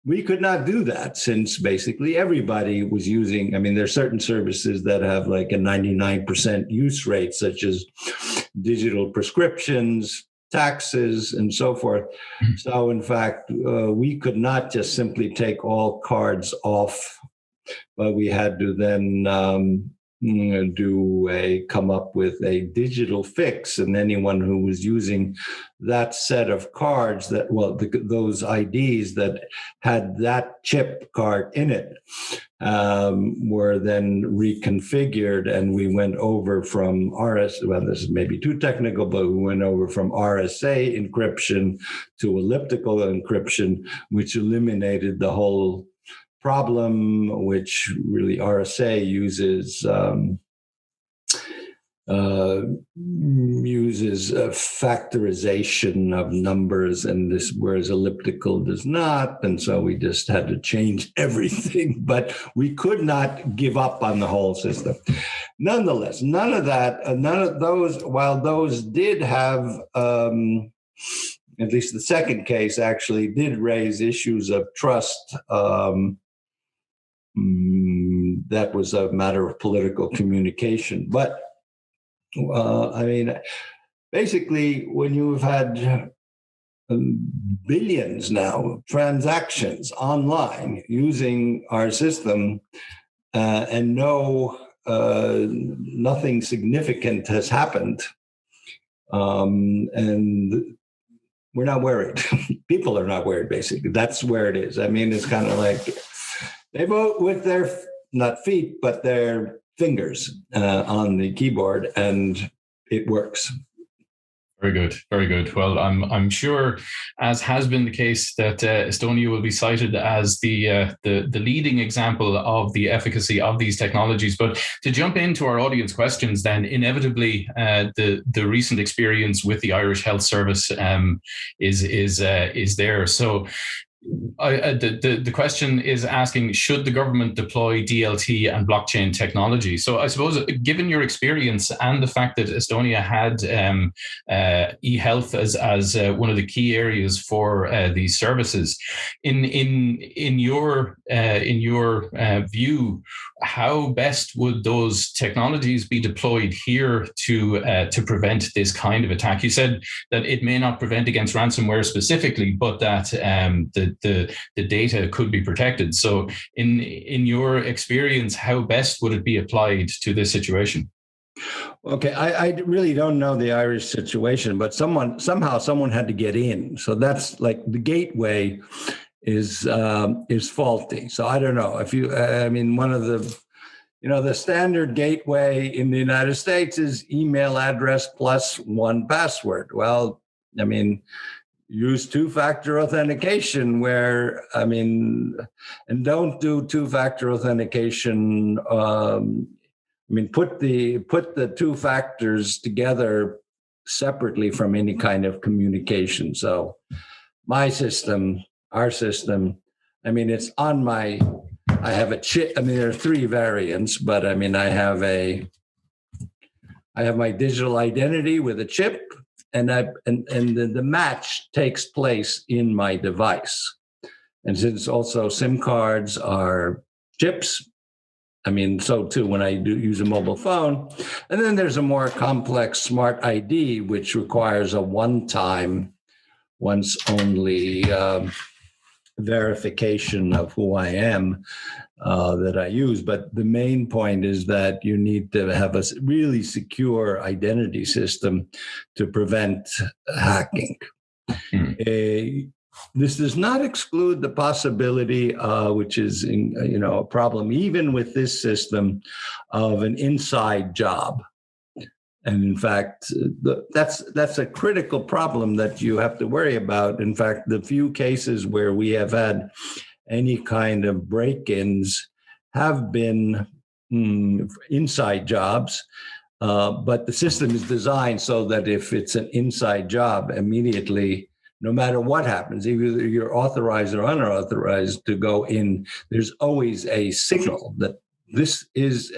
We could not do that since basically everybody was using, there are certain services that have like a 99% use rate, such as digital prescriptions, taxes, and so forth. So in fact, we could not just simply take all cards off, but we had to then come up with a digital fix, and anyone who was using that set of cards those IDs that had that chip card in it were then reconfigured, and we went over from this is maybe too technical, but we went over from RSA encryption to elliptical encryption, which eliminated the whole problem, which really RSA uses factorization of numbers, whereas elliptical does not. And so we just had to change everything, but we could not give up on the whole system. Nonetheless, none of those, while those did have, at least the second case actually did raise issues of trust. That was a matter of political communication. But basically, when you've had billions now of transactions online using our system, and nothing significant has happened, and we're not worried. People are not worried, basically. That's where it is. It's kind of like they vote with their, not feet, but their fingers on the keyboard, and it works. Very good, very good. Well, I'm sure, as has been the case, that Estonia will be cited as the leading example of the efficacy of these technologies. But to jump into our audience questions, then inevitably the recent experience with the Irish Health Service is there. So. The question is asking, should the government deploy DLT and blockchain technology? So I suppose, given your experience and the fact that Estonia had e-health as one of the key areas for these services, in your view, how best would those technologies be deployed here to prevent this kind of attack? You said that it may not prevent against ransomware specifically, but that the data could be protected. So in your experience, how best would it be applied to this situation? Okay, I really don't know the Irish situation, but somehow someone had to get in. So that's like the gateway is faulty. So I don't know if one of the standard gateway in the United States is email address plus one password. Well, I mean, use two-factor authentication and don't do two-factor authentication. Put the two factors together separately from any kind of communication. So my system, our system, it's on I have a chip. There are three variants, but I have my digital identity with a chip, and the match takes place in my device. And since also SIM cards are chips, so too when I do use a mobile phone. And then there's a more complex smart ID, which requires a one-time, once only verification of who I am that I use. But the main point is that you need to have a really secure identity system to prevent hacking. This does not exclude the possibility, which is a problem even with this system, of an inside job. And in fact, that's a critical problem that you have to worry about. In fact, the few cases where we have had any kind of break-ins have been inside jobs, but the system is designed so that if it's an inside job, immediately, no matter what happens, either you're authorized or unauthorized to go in, there's always a signal that this is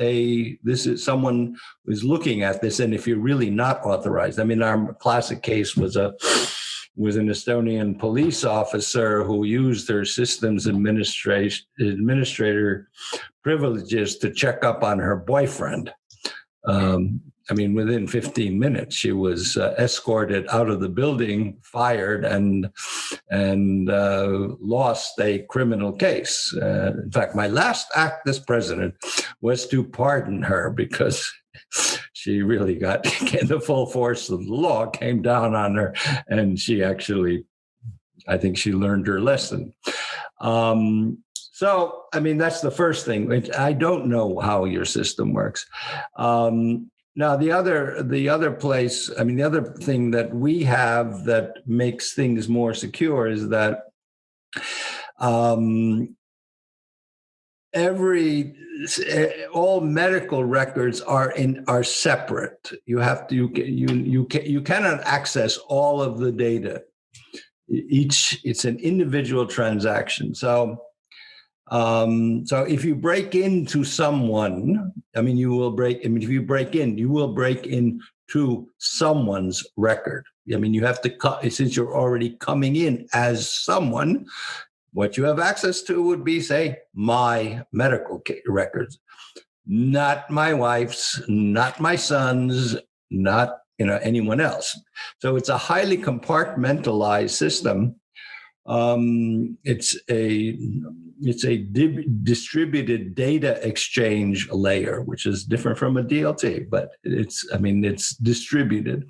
someone who's looking at this. And if you're really not authorized, our classic case was an Estonian police officer who used their systems administrator privileges to check up on her boyfriend. Within 15 minutes, she was escorted out of the building, fired, and lost a criminal case. In fact, my last act as president was to pardon her because she really got the full force of the law came down on her, and she actually, I think she learned her lesson. So, that's the first thing. I don't know how your system works. Now, the other place, the other thing that we have that makes things more secure is that all medical records are separate. You cannot access all of the data. It's an individual transaction. So if you break into someone, you will break into someone's record. You have to, since you're already coming in as someone, what you have access to would be, say, my medical records, not my wife's, not my son's, not anyone else. So it's a highly compartmentalized system. It's a distributed data exchange layer, which is different from a DLT, but it's distributed.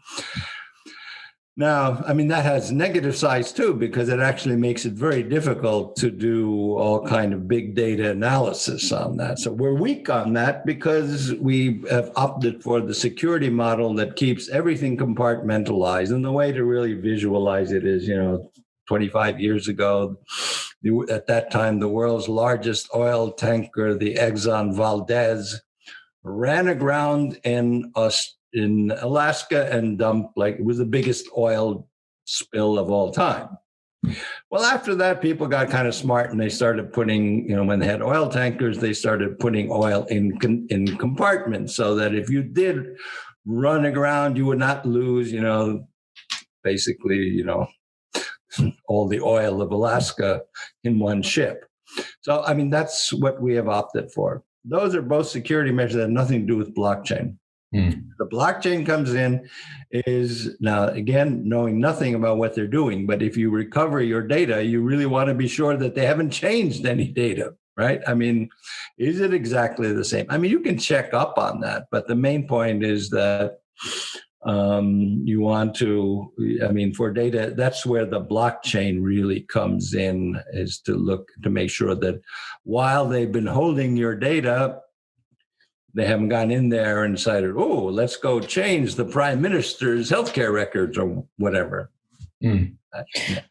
Now, that has negative sides too, because it actually makes it very difficult to do all kind of big data analysis on that. So we're weak on that because we have opted for the security model that keeps everything compartmentalized. And the way to really visualize it is, 25 years ago, at that time, the world's largest oil tanker, the Exxon Valdez, ran aground in Alaska and dumped, it was the biggest oil spill of all time. Well, after that, people got kind of smart and they started putting, when they had oil tankers, they started putting oil in compartments so that if you did run aground, you would not lose, basically, all the oil of Alaska in one ship. So, that's what we have opted for. Those are both security measures that have nothing to do with blockchain. The blockchain comes in is now, again, knowing nothing about what they're doing. But if you recover your data, you really want to be sure that they haven't changed any data, right? Is it exactly the same? You can check up on that. But the main point is that you want to, for data, that's where the blockchain really comes in, is to look to make sure that while they've been holding your data, they haven't gone in there and decided, let's go change the prime minister's healthcare records or whatever. Mm.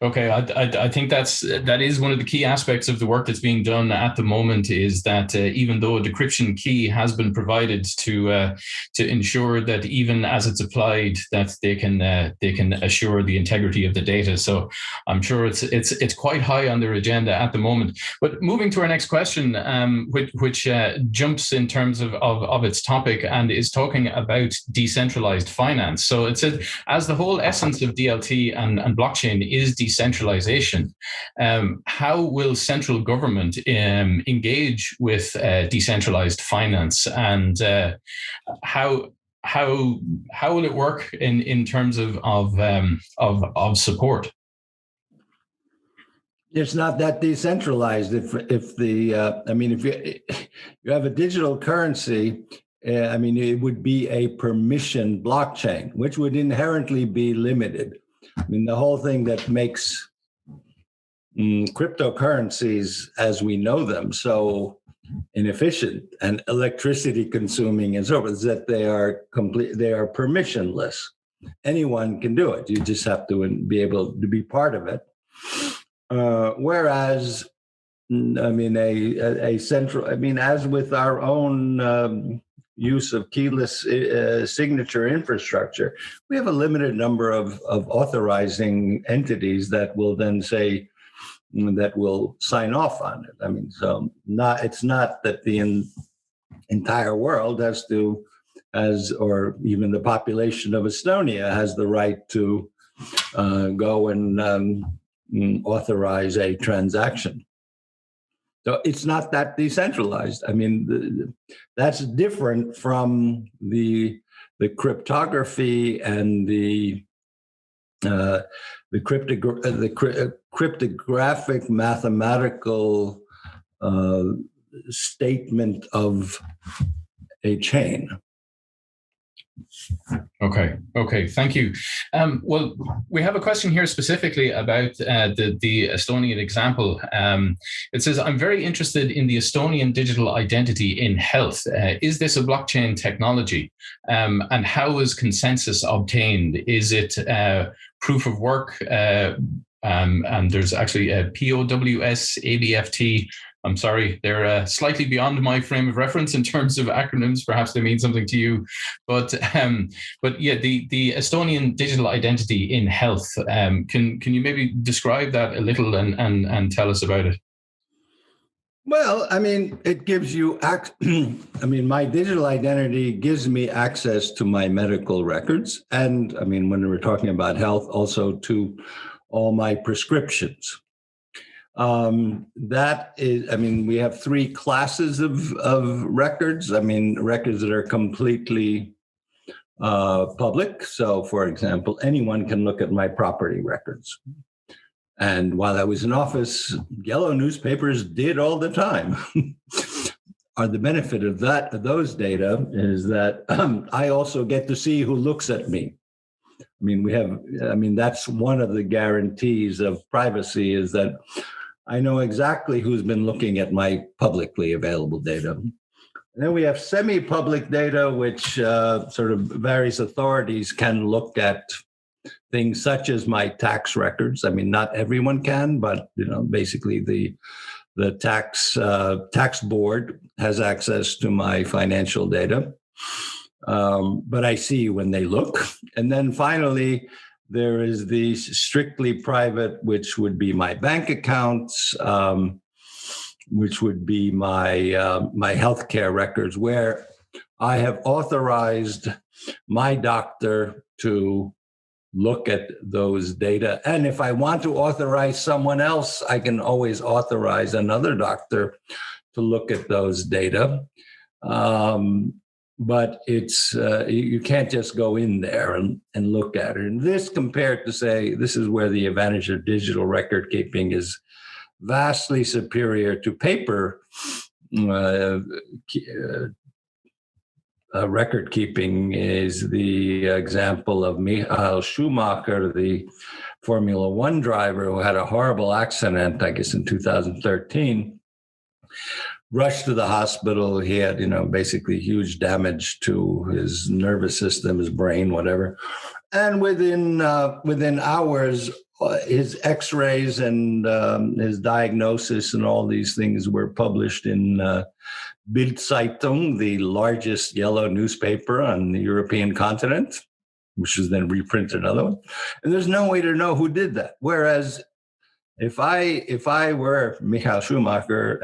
Okay, I think that is one of the key aspects of the work that's being done at the moment, is that even though a decryption key has been provided to ensure that even as it's applied, that they can assure the integrity of the data. So I'm sure it's quite high on their agenda at the moment. But moving to our next question, which jumps in terms of its topic and is talking about decentralized finance. So it says, as the whole essence of DLT and blockchain is decentralization, how will central government engage with decentralized finance, and how will it work in terms of support? It's not that decentralized. If you have a digital currency, it would be a permission blockchain, which would inherently be limited. The whole thing that makes cryptocurrencies as we know them so inefficient and electricity consuming and so forth is that they are permissionless. Anyone can do it. You just have to be able to be part of it. Whereas, a central, as with our own use of keyless signature infrastructure, we have a limited number of authorizing entities that will then say, that will sign off on it. It's not that the entire world or even the population of Estonia has the right to go and authorize a transaction. So it's not that decentralized. That's different from the cryptography and the cryptographic mathematical statement of a chain. Okay. Thank you. Well, we have a question here specifically about the Estonian example. It says, I'm very interested in the Estonian digital identity in health. Is this a blockchain technology? And how is consensus obtained? Is it proof of work? And there's actually a POWS, ABFT. I'm sorry, they're slightly beyond my frame of reference in terms of acronyms. Perhaps they mean something to you, but yeah, the Estonian digital identity in health. Can you maybe describe that a little and tell us about it? Well, it gives you my digital identity gives me access to my medical records, and when we're talking about health, also to all my prescriptions. That is, we have three classes of records. Records that are completely public. So, for example, anyone can look at my property records. And while I was in office, yellow newspapers did all the time. The benefit of those data is that I also get to see who looks at me. That's one of the guarantees of privacy, is that I know exactly who's been looking at my publicly available data. And then we have semi-public data, which sort of various authorities can look at things such as my tax records. Not everyone can, but basically the tax board has access to my financial data. But I see when they look. And then finally, there is the strictly private, which would be my bank accounts, which would be my healthcare records, where I have authorized my doctor to look at those data. And if I want to authorize someone else, I can always authorize another doctor to look at those data. But it's you can't just go in there and look at it. And this, compared to, say, this is where the advantage of digital record keeping is vastly superior to paper record keeping, is the example of Michael Schumacher, the Formula One driver who had a horrible accident, I guess in 2013. Rushed to the hospital. He had, basically huge damage to his nervous system, his brain, whatever. And within hours, his X-rays and his diagnosis and all these things were published in Bild Zeitung, the largest yellow newspaper on the European continent, which was then reprinted another one. And there's no way to know who did that. Whereas if I were Michael Schumacher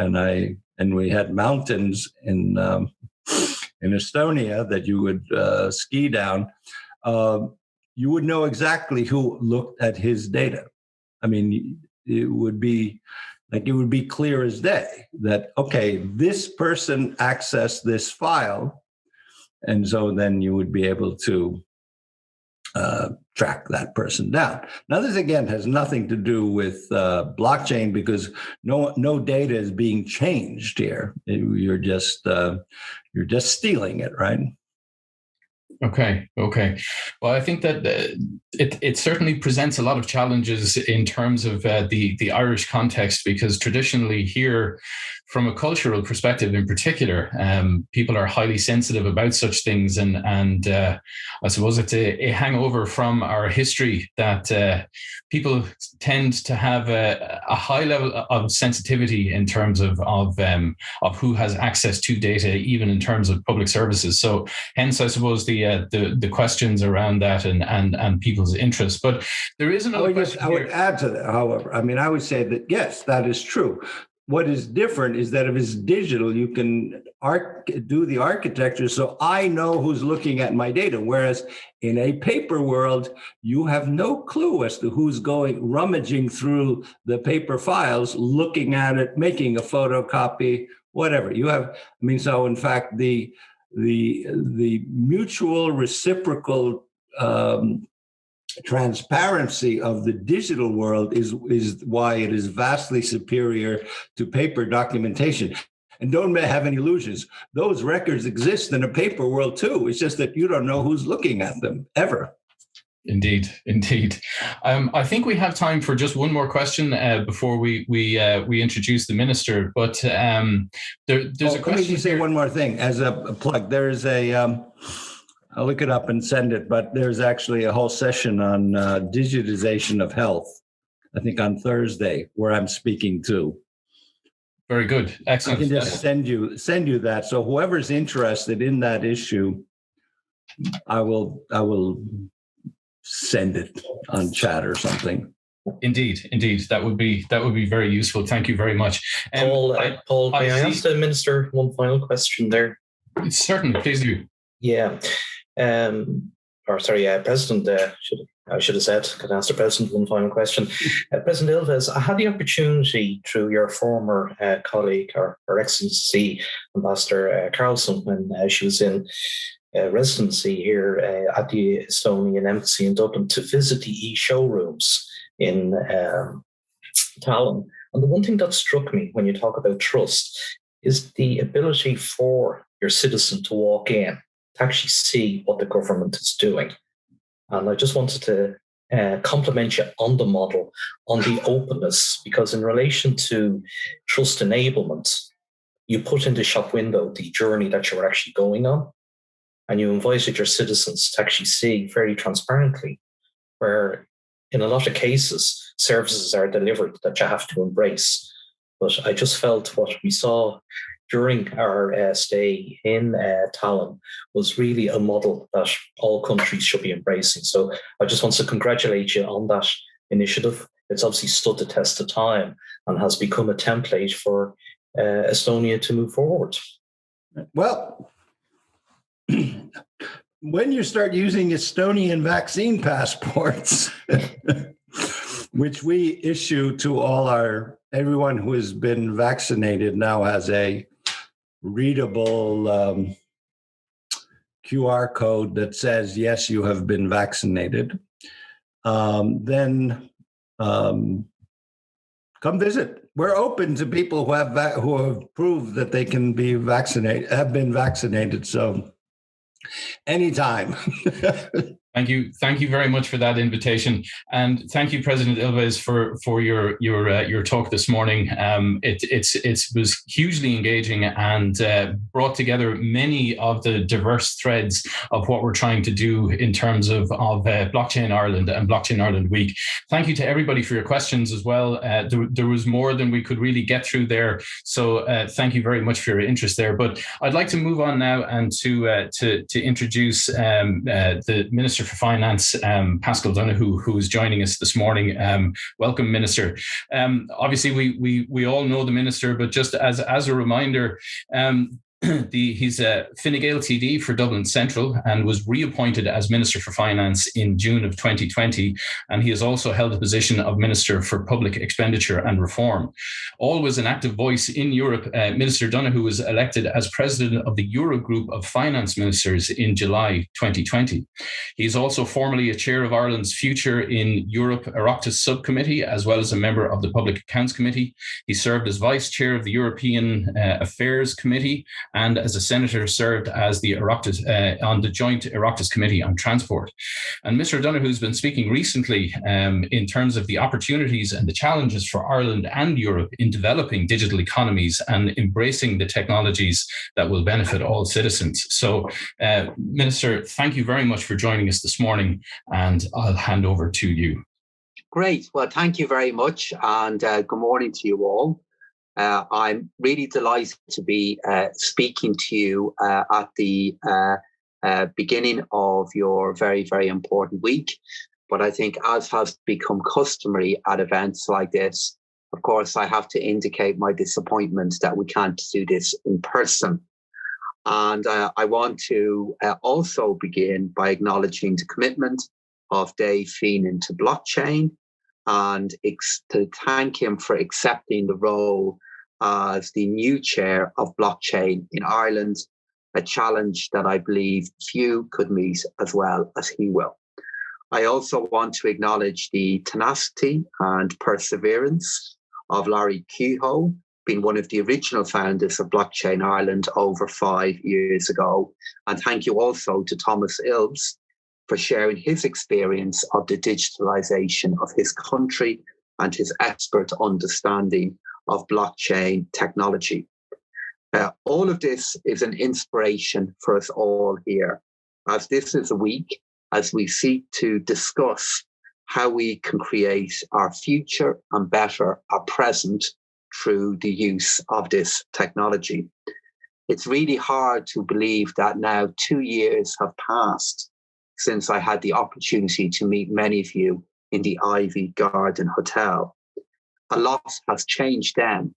and we had mountains in Estonia that you would ski down, you would know exactly who looked at his data. I mean, it would be clear as day that, okay, this person accessed this file. And so then you would be able to track that person down. Now, this again has nothing to do with blockchain, because no data is being changed here. You're just stealing it, right? Okay. Well, I think that it certainly presents a lot of challenges in terms of the Irish context, because traditionally here, from a cultural perspective in particular, people are highly sensitive about such things, and I suppose it's a hangover from our history that people tend to have a high level of sensitivity in terms of who has access to data, even in terms of public services. So, hence, I suppose the questions around that and people's interest. But there is another question. I would add to that, however. I mean, I would say that yes, that is true. What is different is that if it's digital, you can do the architecture so I know who's looking at my data. Whereas in a paper world, you have no clue as to who's rummaging through the paper files, looking at it, making a photocopy, whatever. So in fact, the mutual reciprocal transparency of the digital world is why it is vastly superior to paper documentation. And don't have any illusions. Those records exist in a paper world too. It's just that you don't know who's looking at them ever. Indeed. I think we have time for just one more question before we introduce the minister. But there's a question. Let me just say one more thing as a plug. There is I'll look it up and send it, but there's actually a whole session on digitization of health, I think on Thursday, where I'm speaking to. Very good. Excellent. I can just send you that. So whoever's interested in that issue, I will send it on chat or something. Indeed. That would be very useful. Thank you very much. Paul, may I ask the minister one final question there? Certainly, please do. Yeah. President, I should have said, could I ask the President one final question? President Ilves, I had the opportunity through your former colleague, Her Excellency Ambassador Carlson, when she was in residency here at the Estonian Embassy in Dublin, to visit the e-showrooms in Tallinn. And the one thing that struck me when you talk about trust is the ability for your citizen to walk in, to actually see what the government is doing. And I just wanted to compliment you on the model, on the openness, because in relation to trust enablement, you put in the shop window the journey that you're actually going on, and you invited your citizens to actually see very transparently where, in a lot of cases, services are delivered that you have to embrace. But I just felt what we saw during our stay in Tallinn was really a model that all countries should be embracing. So I just want to congratulate you on that initiative. It's obviously stood the test of time and has become a template for Estonia to move forward. Well, when you start using Estonian vaccine passports, which we issue to everyone who has been vaccinated now has a readable QR code that says, yes, you have been vaccinated, then come visit. We're open to people who have proved that they can be vaccinated, have been vaccinated. So anytime. Thank you very much for that invitation, and thank you, President Ilves, for your talk this morning. It was hugely engaging and brought together many of the diverse threads of what we're trying to do in terms of Blockchain Ireland and Blockchain Ireland Week. Thank you to everybody for your questions as well. There was more than we could really get through there, so thank you very much for your interest there. But I'd like to move on now and to introduce the Minister for Finance, Paschal Donohoe, who is joining us this morning. Welcome, Minister. Obviously, we all know the Minister, but just as a reminder, he's a Fine Gael TD for Dublin Central and was reappointed as Minister for Finance in June of 2020. And he has also held the position of Minister for Public Expenditure and Reform. Always an active voice in Europe, Minister Donohoe was elected as President of the Eurogroup of Finance Ministers in July 2020. He is also formerly a chair of Ireland's Future in Europe Oireachtas Subcommittee, as well as a member of the Public Accounts Committee. He served as Vice Chair of the European Affairs Committee, and as a senator served as the on the joint Oireachtas Committee on Transport. And Mr. Donohoe has been speaking recently in terms of the opportunities and the challenges for Ireland and Europe in developing digital economies and embracing the technologies that will benefit all citizens. So, Minister, thank you very much for joining us this morning, and I'll hand over to you. Great. Well, thank you very much, and good morning to you all. I'm really delighted to be speaking to you at the beginning of your very, very important week. But I think, as has become customary at events like this, of course, I have to indicate my disappointment that we can't do this in person. And I want to also begin by acknowledging the commitment of Dave Feenan to blockchain and to thank him for accepting the role as the new chair of blockchain in Ireland, a challenge that I believe few could meet as well as he will. I also want to acknowledge the tenacity and perseverance of Larry Kehoe, being one of the original founders of Blockchain Ireland over 5 years ago. And thank you also to Thomas Ilves for sharing his experience of the digitalization of his country and his expert understanding of blockchain technology. All of this is an inspiration for us all here, as this is a week as we seek to discuss how we can create our future and better our present through the use of this technology. It's really hard to believe that now 2 years have passed since I had the opportunity to meet many of you in the Ivy Garden Hotel. A lot has changed then.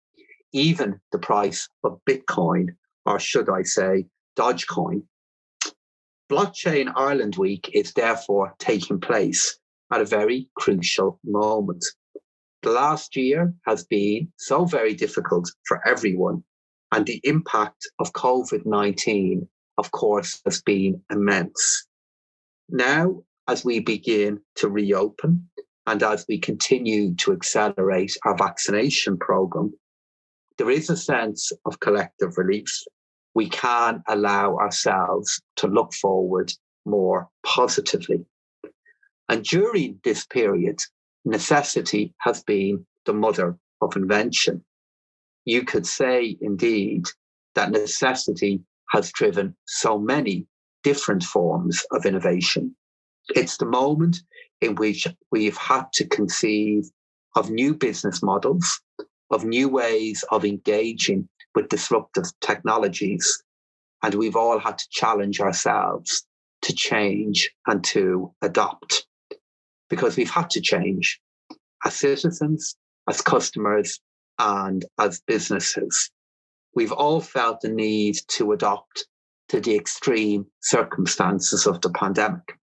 Even the price of Bitcoin, or should I say Dogecoin. Blockchain Ireland Week is therefore taking place at a very crucial moment. The last year has been so very difficult for everyone, and the impact of COVID-19, of course, has been immense. Now, as we begin to reopen, and as we continue to accelerate our vaccination program, there is a sense of collective relief. We can allow ourselves to look forward more positively. And during this period, necessity has been the mother of invention. You could say, indeed, that necessity has driven so many different forms of innovation. It's the moment in which we've had to conceive of new business models, of new ways of engaging with disruptive technologies. And we've all had to challenge ourselves to change and to adopt, because we've had to change as citizens, as customers, and as businesses. We've all felt the need to adapt to the extreme circumstances of the pandemic.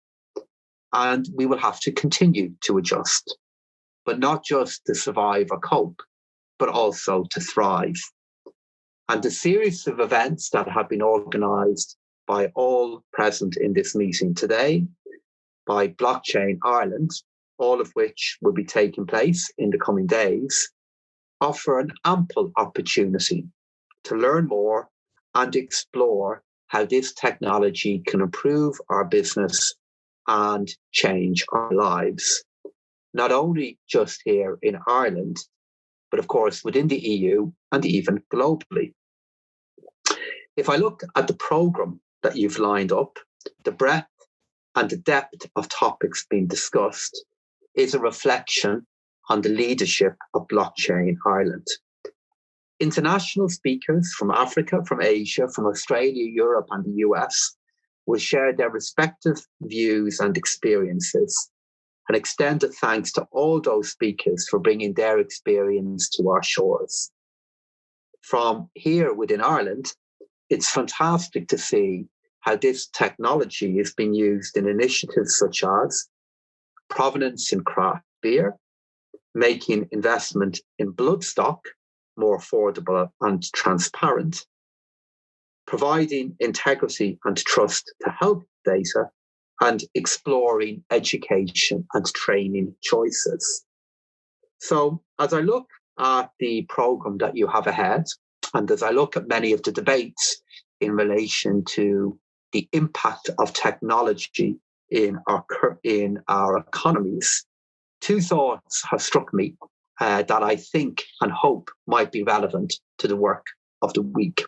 And we will have to continue to adjust, but not just to survive or cope, but also to thrive. And the series of events that have been organised by all present in this meeting today, by Blockchain Ireland, all of which will be taking place in the coming days, offer an ample opportunity to learn more and explore how this technology can improve our business and change our lives, not only just here in Ireland, but of course within the EU and even globally. If I look at the programme that you've lined up, the breadth and the depth of topics being discussed is a reflection on the leadership of Blockchain Ireland. International speakers from Africa, from Asia, from Australia, Europe, and the US will share their respective views and experiences. An extended thanks to all those speakers for bringing their experience to our shores. From here within Ireland, it's fantastic to see how this technology is being used in initiatives such as provenance in craft beer, making investment in bloodstock more affordable and transparent, providing integrity and trust to health data, and exploring education and training choices. So as I look at the programme that you have ahead, and as I look at many of the debates in relation to the impact of technology in our economies, two thoughts have struck me that I think and hope might be relevant to the work of the week.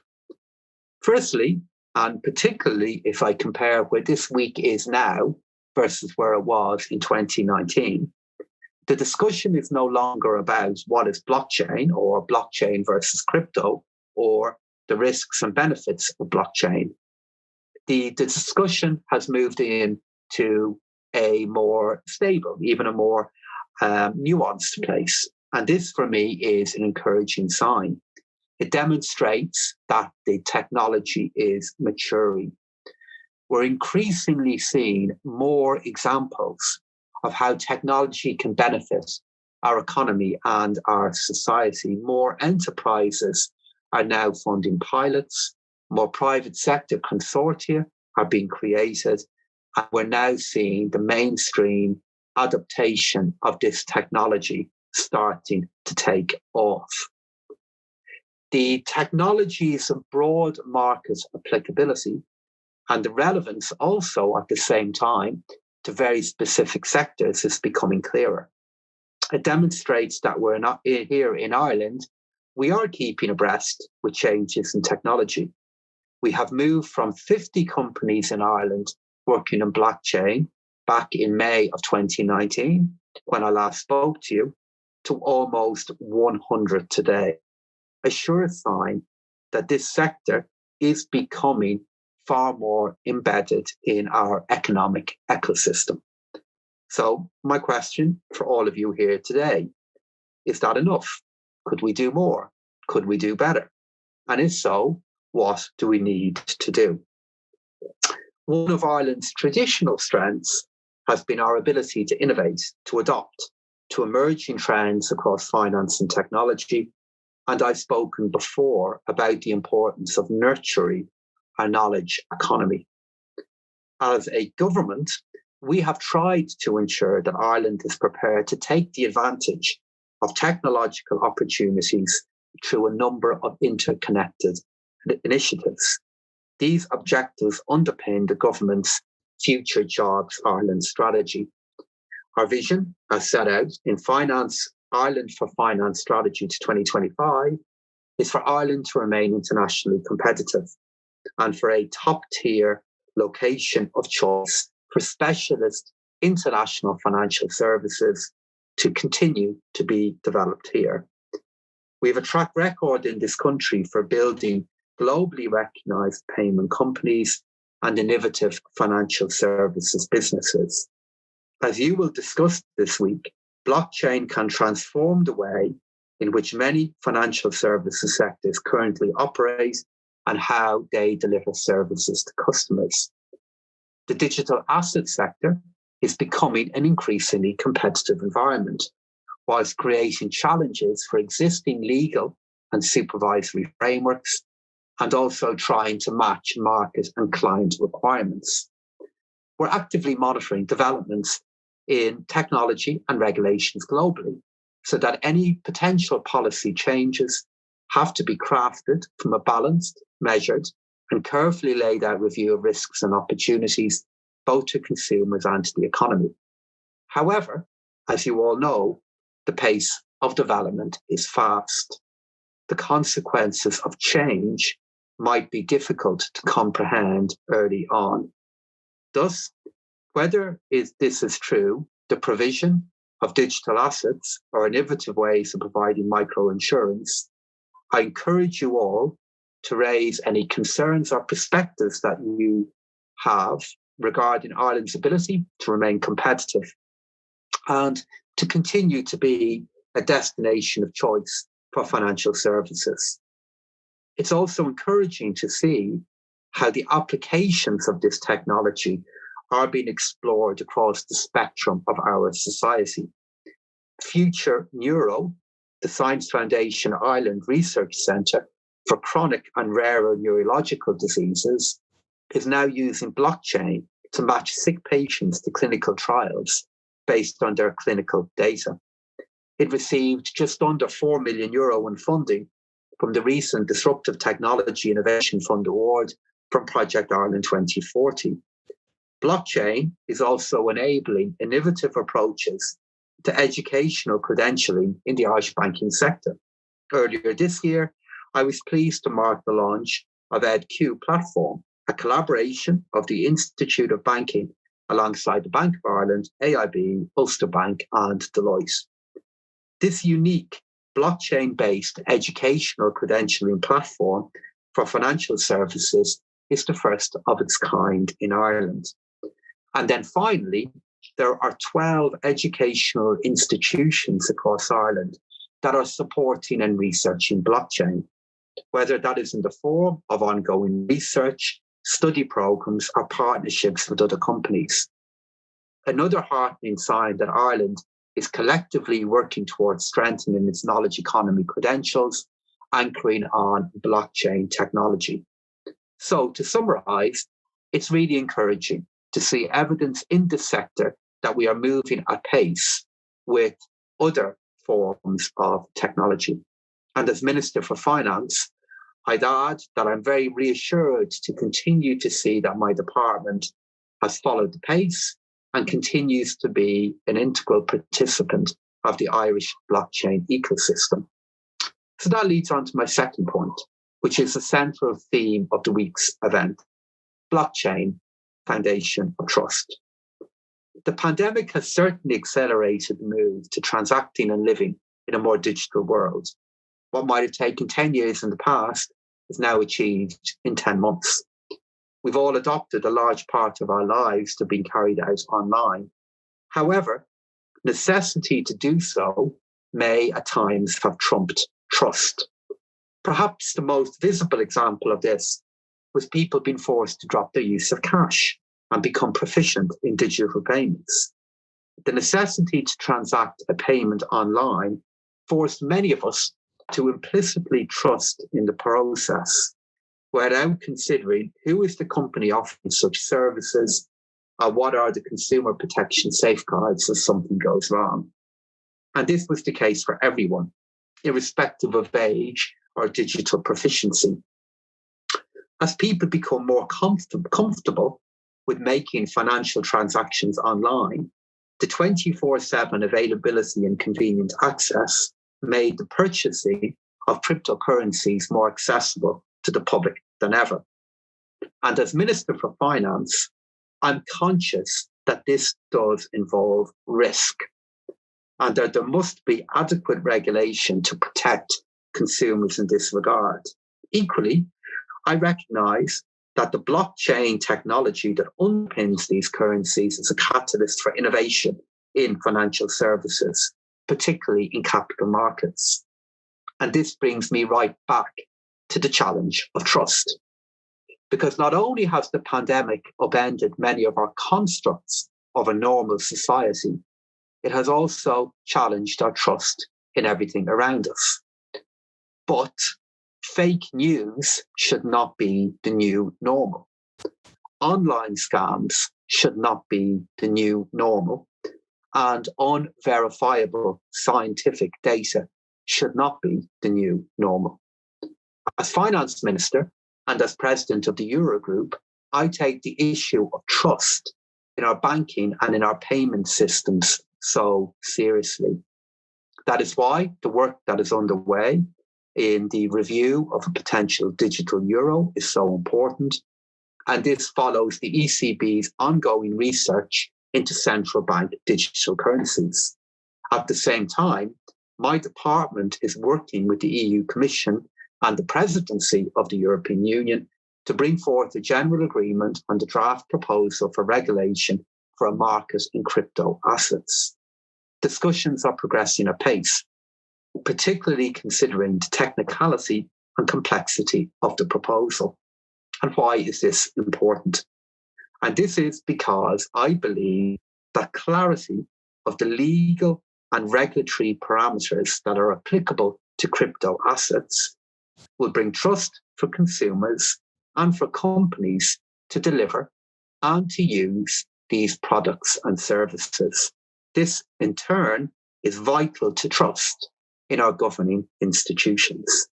Firstly, and particularly if I compare where this week is now versus where it was in 2019, the discussion is no longer about what is blockchain or blockchain versus crypto or the risks and benefits of blockchain. The discussion has moved into a more stable, even a more nuanced place. And this, for me, is an encouraging sign. It demonstrates that the technology is maturing. We're increasingly seeing more examples of how technology can benefit our economy and our society. More enterprises are now funding pilots, more private sector consortia are being created, and we're now seeing the mainstream adaptation of this technology starting to take off. The technology's broad market applicability and the relevance also at the same time to very specific sectors is becoming clearer. It demonstrates that we're not here in Ireland, we are keeping abreast with changes in technology. We have moved from 50 companies in Ireland working on blockchain back in May of 2019, when I last spoke to you, to almost 100 today. A sure sign that this sector is becoming far more embedded in our economic ecosystem. So my question for all of you here today, is that enough? Could we do more? Could we do better? And if so, what do we need to do? One of Ireland's traditional strengths has been our ability to innovate, to adopt to emerging trends across finance and technology. And I've spoken before about the importance of nurturing our knowledge economy. As a government, we have tried to ensure that Ireland is prepared to take the advantage of technological opportunities through a number of interconnected initiatives. These objectives underpin the government's Future Jobs Ireland strategy. Our vision, as set out in Ireland for Finance Strategy to 2025, is for Ireland to remain internationally competitive and for a top-tier location of choice for specialist international financial services to continue to be developed here. We have a track record in this country for building globally recognized payment companies and innovative financial services businesses. As you will discuss this week, blockchain can transform the way in which many financial services sectors currently operate and how they deliver services to customers. The digital asset sector is becoming an increasingly competitive environment, whilst creating challenges for existing legal and supervisory frameworks, and also trying to match market and client requirements. We're actively monitoring developments in technology and regulations globally, so that any potential policy changes have to be crafted from a balanced, measured, and carefully laid out review of risks and opportunities both to consumers and to the economy. However, as you all know, the pace of development is fast. The consequences of change might be difficult to comprehend early on. Thus, whether this is true, the provision of digital assets or innovative ways of providing microinsurance, I encourage you all to raise any concerns or perspectives that you have regarding Ireland's ability to remain competitive and to continue to be a destination of choice for financial services. It's also encouraging to see how the applications of this technology are being explored across the spectrum of our society. Future Neuro, the Science Foundation Ireland Research Centre for Chronic and Rarer Neurological Diseases, is now using blockchain to match sick patients to clinical trials based on their clinical data. It received just under €4 million in funding from the recent Disruptive Technology Innovation Fund Award from Project Ireland 2040. Blockchain is also enabling innovative approaches to educational credentialing in the Irish banking sector. Earlier this year, I was pleased to mark the launch of EdQ Platform, a collaboration of the Institute of Banking alongside the Bank of Ireland, AIB, Ulster Bank, and Deloitte. This unique blockchain-based educational credentialing platform for financial services is the first of its kind in Ireland. And then finally, there are 12 educational institutions across Ireland that are supporting and researching blockchain, whether that is in the form of ongoing research, study programs, or partnerships with other companies. Another heartening sign that Ireland is collectively working towards strengthening its knowledge economy credentials, anchoring on blockchain technology. So to summarize, it's really encouraging to see evidence in the sector that we are moving at pace with other forms of technology. And as Minister for Finance, I'd add that I'm very reassured to continue to see that my department has followed the pace and continues to be an integral participant of the Irish blockchain ecosystem. So that leads on to my second point, which is the central theme of the week's event: blockchain, foundation of trust. The pandemic has certainly accelerated the move to transacting and living in a more digital world. What might have taken 10 years in the past is now achieved in 10 months. We've all adopted a large part of our lives to being carried out online. However, necessity to do so may at times have trumped trust. Perhaps the most visible example of this was people being forced to drop their use of cash and become proficient in digital payments. The necessity to transact a payment online forced many of us to implicitly trust in the process, without considering who is the company offering such services and what are the consumer protection safeguards if something goes wrong. And this was the case for everyone, irrespective of age or digital proficiency. As people become more comfortable with making financial transactions online, the 24/7 availability and convenient access made the purchasing of cryptocurrencies more accessible to the public than ever. And as Minister for Finance, I'm conscious that this does involve risk and that there must be adequate regulation to protect consumers in this regard. Equally, I recognise that the blockchain technology that underpins these currencies is a catalyst for innovation in financial services, particularly in capital markets. And this brings me right back to the challenge of trust. Because not only has the pandemic upended many of our constructs of a normal society, it has also challenged our trust in everything around us. But fake news should not be the new normal. Online scams should not be the new normal. And unverifiable scientific data should not be the new normal. As Finance Minister and as President of the Eurogroup, I take the issue of trust in our banking and in our payment systems so seriously. That is why the work that is underway in the review of a potential digital euro is so important. And this follows the ECB's ongoing research into central bank digital currencies. At the same time, my department is working with the EU Commission and the presidency of the European Union to bring forth a general agreement on the draft proposal for regulation for a market in crypto assets. Discussions are progressing apace, particularly considering the technicality and complexity of the proposal. And why is this important? And this is because I believe that clarity of the legal and regulatory parameters that are applicable to crypto assets will bring trust for consumers and for companies to deliver and to use these products and services. This, in turn, is vital to trust in our governing institutions.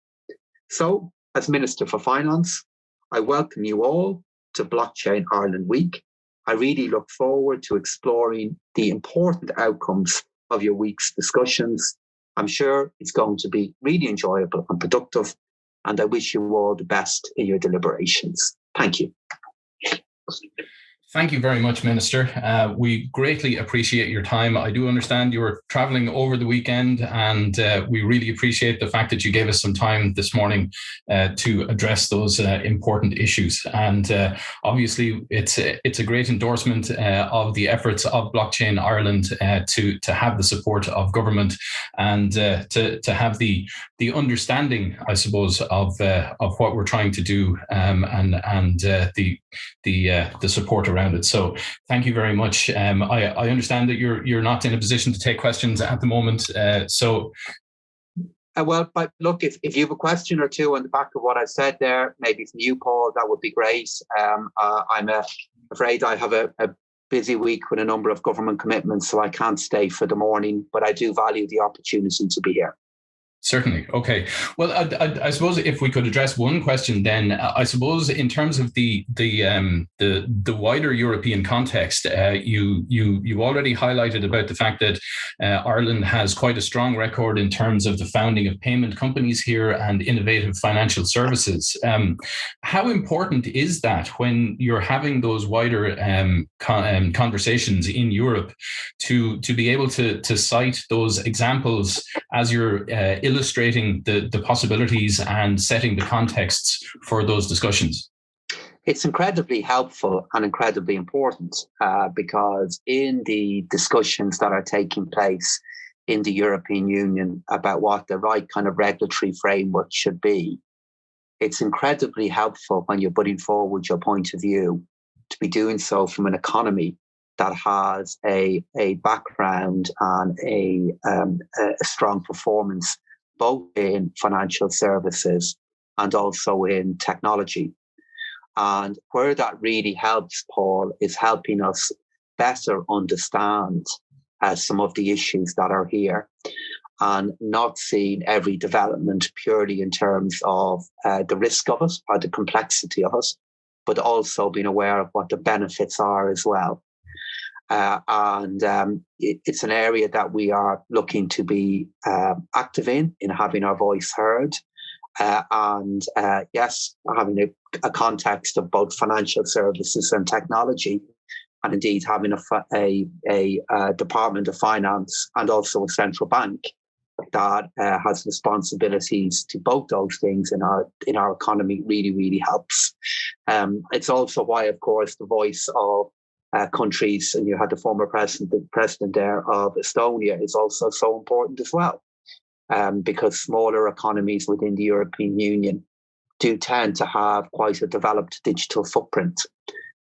So, as Minister for Finance, I welcome you all to Blockchain Ireland Week. I really look forward to exploring the important outcomes of your week's discussions. I'm sure it's going to be really enjoyable and productive, and I wish you all the best in your deliberations. Thank you. Thank you very much, Minister. We greatly appreciate your time. I do understand you were traveling over the weekend, and we really appreciate the fact that you gave us some time this morning to address those important issues. And obviously, it's a great endorsement of the efforts of Blockchain Ireland to have the support of government and to have the understanding, I suppose, of what we're trying to do and the support around it. So thank you very much. I understand that you're not in a position to take questions at the moment. Well, but look, if you have a question or two on the back of what I said there, maybe from you, Paul, that would be great. I'm afraid I have a busy week with a number of government commitments, so I can't stay for the morning, but I do value the opportunity to be here. Certainly. Okay. Well, I suppose if we could address one question, then I suppose in terms of the wider European context, you already highlighted about the fact that Ireland has quite a strong record in terms of the founding of payment companies here and innovative financial services. How important is that when you're having those wider conversations in Europe to be able to cite those examples as you're illustrating the possibilities and setting the contexts for those discussions? It's incredibly helpful and incredibly important because in the discussions that are taking place in the European Union about what the right kind of regulatory framework should be, it's incredibly helpful when you're putting forward your point of view to be doing so from an economy that has a background and a strong performance both in financial services and also in technology. And where that really helps, Paul, is helping us better understand some of the issues that are here and not seeing every development purely in terms of the risk of it or the complexity of it, but also being aware of what the benefits are as well. It's an area that we are looking to be active in having our voice heard. Yes, having a context of both financial services and technology, and indeed having a Department of Finance and also a central bank that has responsibilities to both those things in our economy really, really helps. It's also why, of course, the voice of countries, and you had the former president there of Estonia, is also so important as well, because smaller economies within the European Union do tend to have quite a developed digital footprint.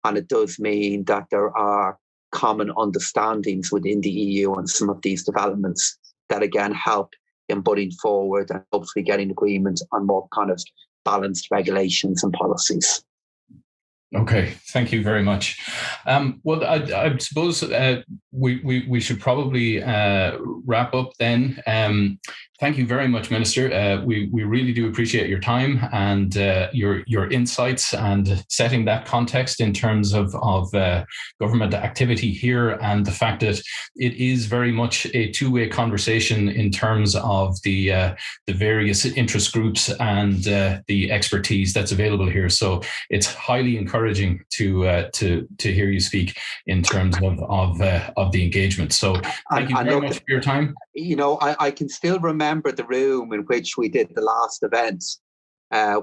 And it does mean that there are common understandings within the EU on some of these developments that again help in putting forward and hopefully getting agreement on more kind of balanced regulations and policies. Okay, thank you very much. Well, I suppose we should probably wrap up then. Thank you very much, Minister. We really do appreciate your time and your insights and setting that context in terms of government activity here, and the fact that it is very much a two-way conversation in terms of the various interest groups and the expertise that's available here. So it's highly encouraging to hear you speak in terms of the engagement. So thank you very much for your time. I can still remember the room in which we did the last event,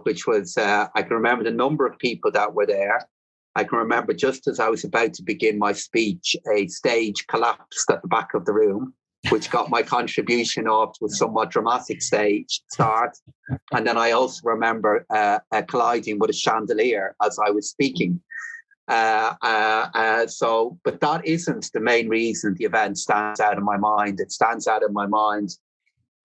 which was, I can remember the number of people that were there. I can remember just as I was about to begin my speech, a stage collapsed at the back of the room, which got my contribution off to a somewhat dramatic stage start. And then I also remember colliding with a chandelier as I was speaking. But that isn't the main reason the event stands out in my mind. It stands out in my mind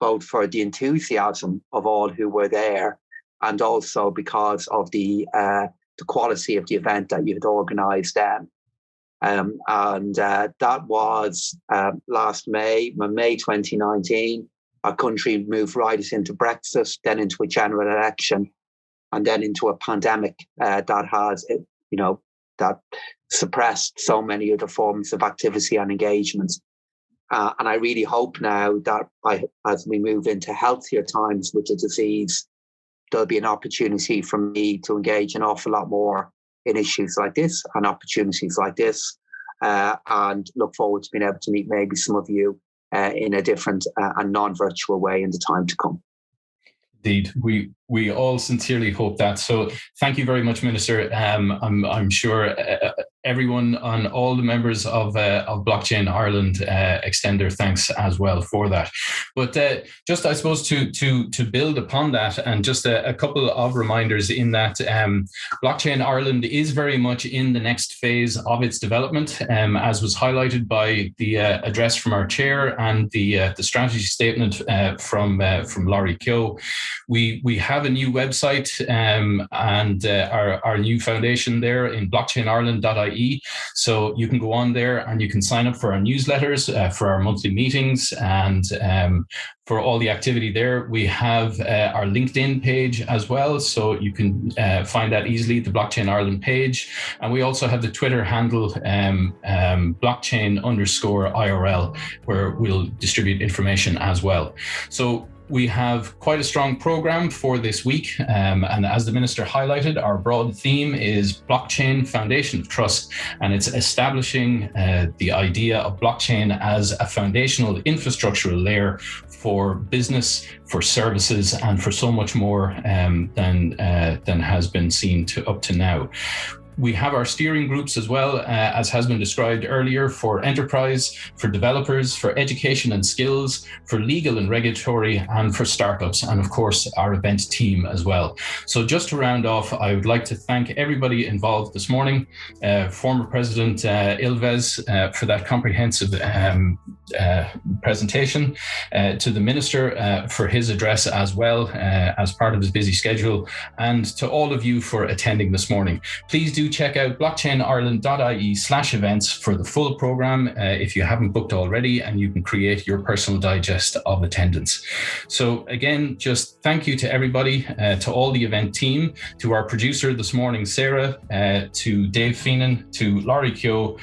both for the enthusiasm of all who were there, and also because of the quality of the event that you had organised then. That was last May 2019. Our country moved right into Brexit, then into a general election, and then into a pandemic that has, that suppressed so many other forms of activity and engagement. And I really hope now that as we move into healthier times with the disease, there'll be an opportunity for me to engage an awful lot more in issues like this and opportunities like this, and look forward to being able to meet maybe some of you in a different and non-virtual way in the time to come. Indeed, we all sincerely hope that. So thank you very much, Minister. I'm sure everyone and all the members of Blockchain Ireland extend their thanks as well for that. But just, I suppose, to build upon that, and just a couple of reminders in that Blockchain Ireland is very much in the next phase of its development, as was highlighted by the address from our chair and the strategy statement from Laurie Keogh. We have a new website and our new foundation there in blockchainireland.ie. So you can go on there and you can sign up for our newsletters, for our monthly meetings, and for all the activity there. We have our LinkedIn page as well, so you can find that easily, the Blockchain Ireland page. And we also have the Twitter handle, blockchain_IRL, where we'll distribute information as well. So we have quite a strong program for this week. And as the Minister highlighted, our broad theme is Blockchain Foundation of Trust, and it's establishing the idea of blockchain as a foundational infrastructural layer for business, for services, and for so much more than has been seen up to now. We have our steering groups as well, as has been described earlier, for enterprise, for developers, for education and skills, for legal and regulatory, and for startups, and of course our event team as well. So just to round off, I would like to thank everybody involved this morning, former President Ilves for that comprehensive presentation, to the Minister for his address as well, as part of his busy schedule, and to all of you for attending this morning. Please do check out blockchainireland.ie/events for the full program if you haven't booked already, and you can create your personal digest of attendance. So again, just thank you to everybody, to all the event team, to our producer this morning, Sarah, to Dave Feenan, to Laurie Keogh,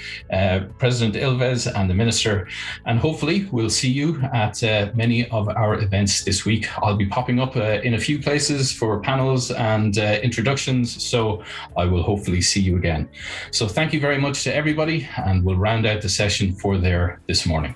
President Ilves, and the Minister. And hopefully we'll see you at many of our events this week. I'll be popping up in a few places for panels and introductions, so I will hopefully see you again. So thank you very much to everybody, and we'll round out the session for there this morning.